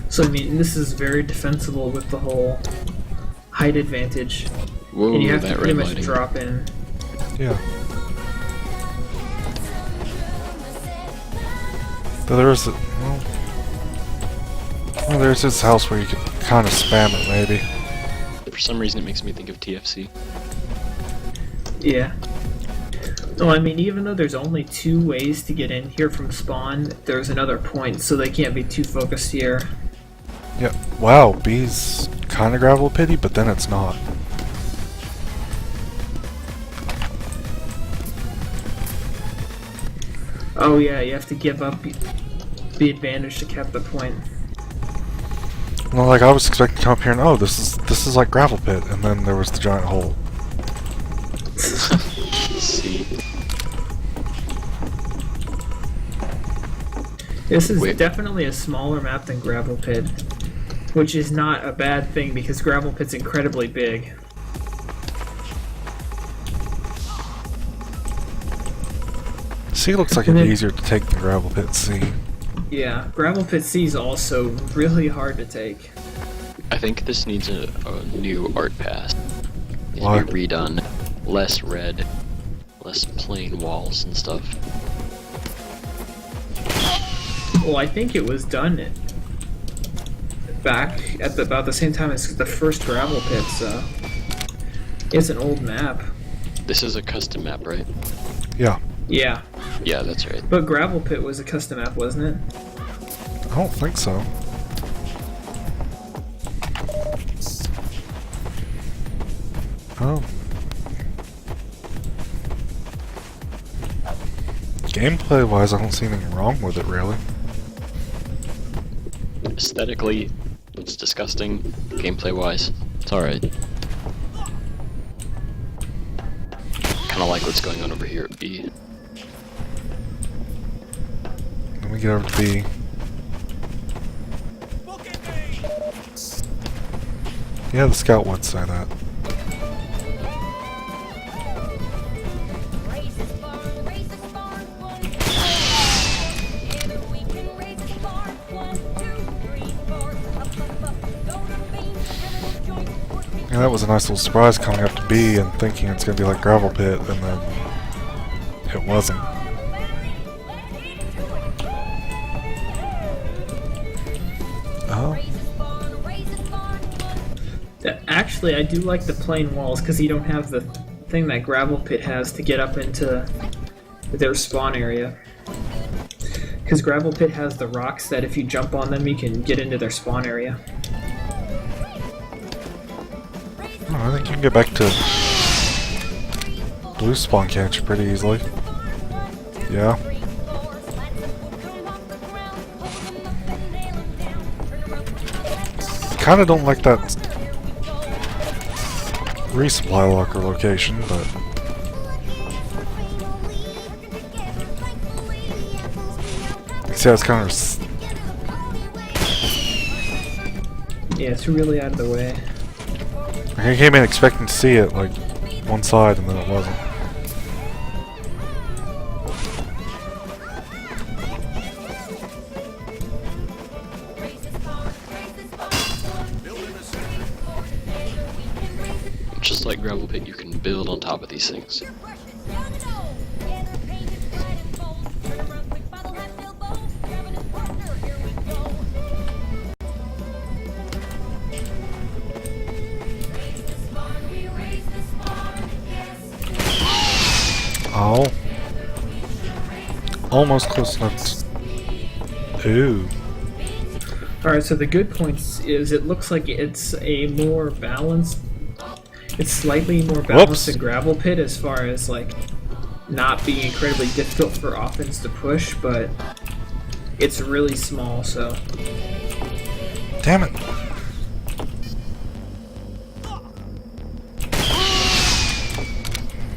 So I mean, this is very defensible with the whole height advantage, Whoa, and you have to that pretty red much lighting. drop in. Yeah. But there is well, there's this house where you could kind of spam it, maybe. For some reason, it makes me think of TFC. Yeah. Well, I mean, even though there's only 2 ways to get in here from spawn, there's another point, so they can't be too focused here. Yeah. Wow, B's kind of gravel pity, but then it's not. Oh yeah, you have to give up the advantage to cap the point. Well, like I was expecting to come up here and oh, this is like gravel pit, and then there was the giant hole. See. This is Wait. definitely a smaller map than gravel pit, which is not a bad thing because gravel pit's incredibly big. C looks like And it'd be then- easier to take than gravel pit C. Yeah, gravel pit C is also really hard to take. I think this needs a new art pass. It Why? needs to be redone. Less red, less plain walls and stuff. Well, I think it was done back at about the same time as the first gravel pit, so it's an old map. This is a custom map, right? Yeah. Yeah, Yeah, that's right. but gravel pit was a custom map, wasn't it? I don't think so. Oh. Gameplay-wise, I don't see anything wrong with it, really. Aesthetically, it's disgusting. Gameplay-wise, it's alright. Kinda like what's going on over here at B. Let me get over to B. Yeah, the scout would say that. Raise this barn, raise this barn. 1, 2, 3. Together we can raise this barn. 1, 2, 3, 4. Up, up. Donor beans, criminal joints, pork meat. Yeah, that was a nice little surprise coming up to B and thinking it's gonna be like Gravel Pit, and then it wasn't. Oh. Raise this barn, raise this barn. Actually, I do like the plain walls because you don't have the thing that Gravel Pit has to get up into their spawn area. Because Gravel Pit has the rocks that if you jump on them, you can get into their spawn area. Oh, I think you can get back to blue spawn catch pretty easily. Yeah. Kinda don't like that resupply locker location, but see how it's kind of Yeah, it's really out of the way. I came in expecting to see it like one side and then it wasn't. Just like Gravel Pit, you can build on top of these things. Oh. Almost close enough. Ooh. Alright, so the good points is it looks like it's a more balanced. It's slightly more balanced than Gravel Pit as far as like not being incredibly difficult for offense to push, but it's really small, so. Damn it.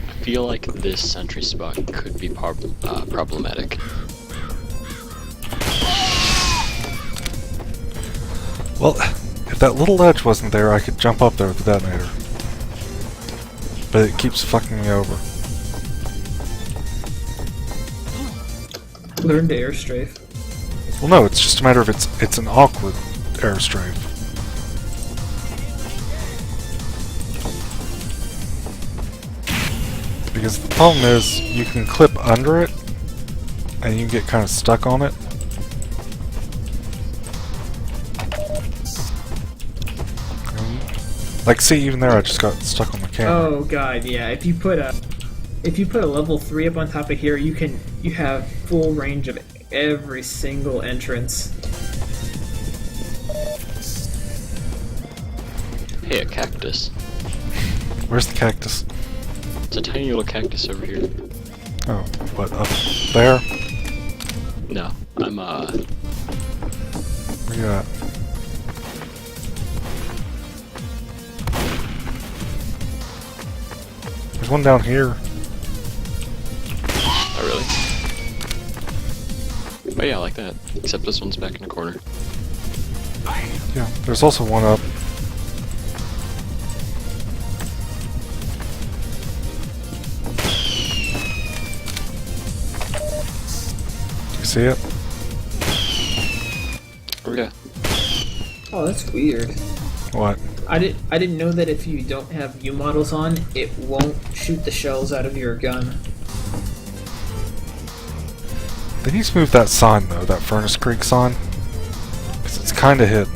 I feel like this sentry spot could be problematic. Well, if that little ledge wasn't there, I could jump up there with the detonator. But it keeps fucking me over. Learn to airstrafe. Well, no, it's just a matter of it's an awkward airstrafe. Because the problem is, you can clip under it, and you get kind of stuck on it. Like, see, even there, I just got stuck on the camera. Oh god, yeah. If you put a level 3 up on top of here, you have full range of every single entrance. Hey, a cactus. Where's the cactus? It's a tiny little cactus over here. Oh, what, up there? No, I'm Where you at? There's one down here. oh really? Oh yeah, I like that. Except this one's back in the corner. Yeah, there's also one up. You see it? Oh yeah. Oh, that's weird. What? I didn't know that if you don't have U models on, it won't shoot the shells out of your gun. They need to move that sign though, that Furnace Creek sign. 'Cause it's kinda hidden.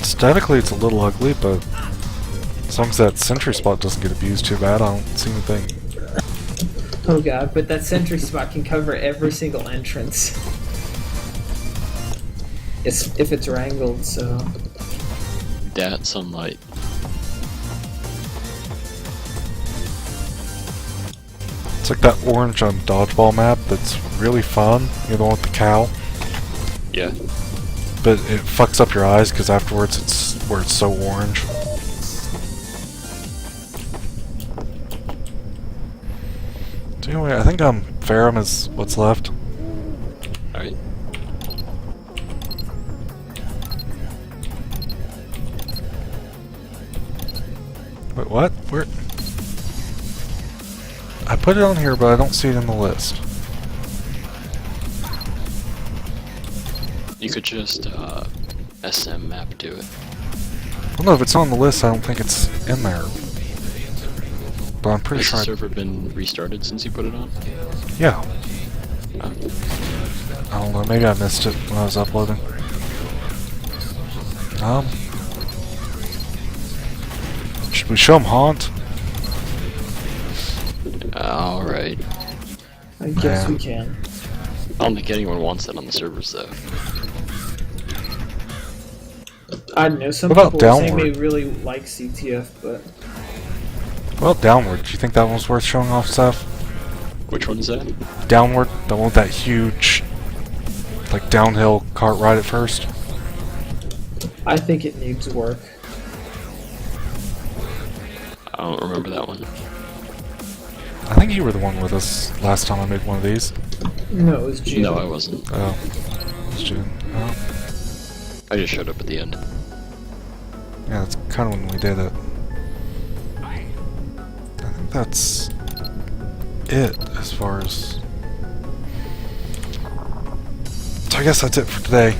Aesthetically it's a little ugly, but as long as that sentry spot doesn't get abused too bad, I don't see anything. Oh god, but that sentry spot can cover every single entrance. if it's wrangled, so Dat sunlight. It's like that orange on dodgeball map that's really fun. You're the one with the cow. Yeah. But it fucks up your eyes because afterwards it's where it's so orange. So anyway, I think Ferrum is what's left. Alright. Wait, what? Where? I put it on here, but I don't see it in the list. You could just SM map to it. Well, no, if it's on the list, I don't think it's in there. But I'm pretty Has sure. the server been restarted since you put it on? Yeah. Oh. I don't know. Maybe I missed it when I was uploading. Should we show him Haunt? Alright. I guess Man. we can. I don't think anyone wants that on the servers though. I don't know, some What about people are saying Downward? they really like CTF, but Well, Downward. Do you think that one's worth showing off, Seth? Which one is that? Downward, the one with that huge, like, downhill cart ride at first. I think it needs work. I don't remember that one. I think you were the one with us last time I made one of these. No, it was June. No, I wasn't. Oh. It's June. Oh. I just showed up at the end. Yeah, that's kind of when we did it. I think that's it as far as... So I guess that's it for today.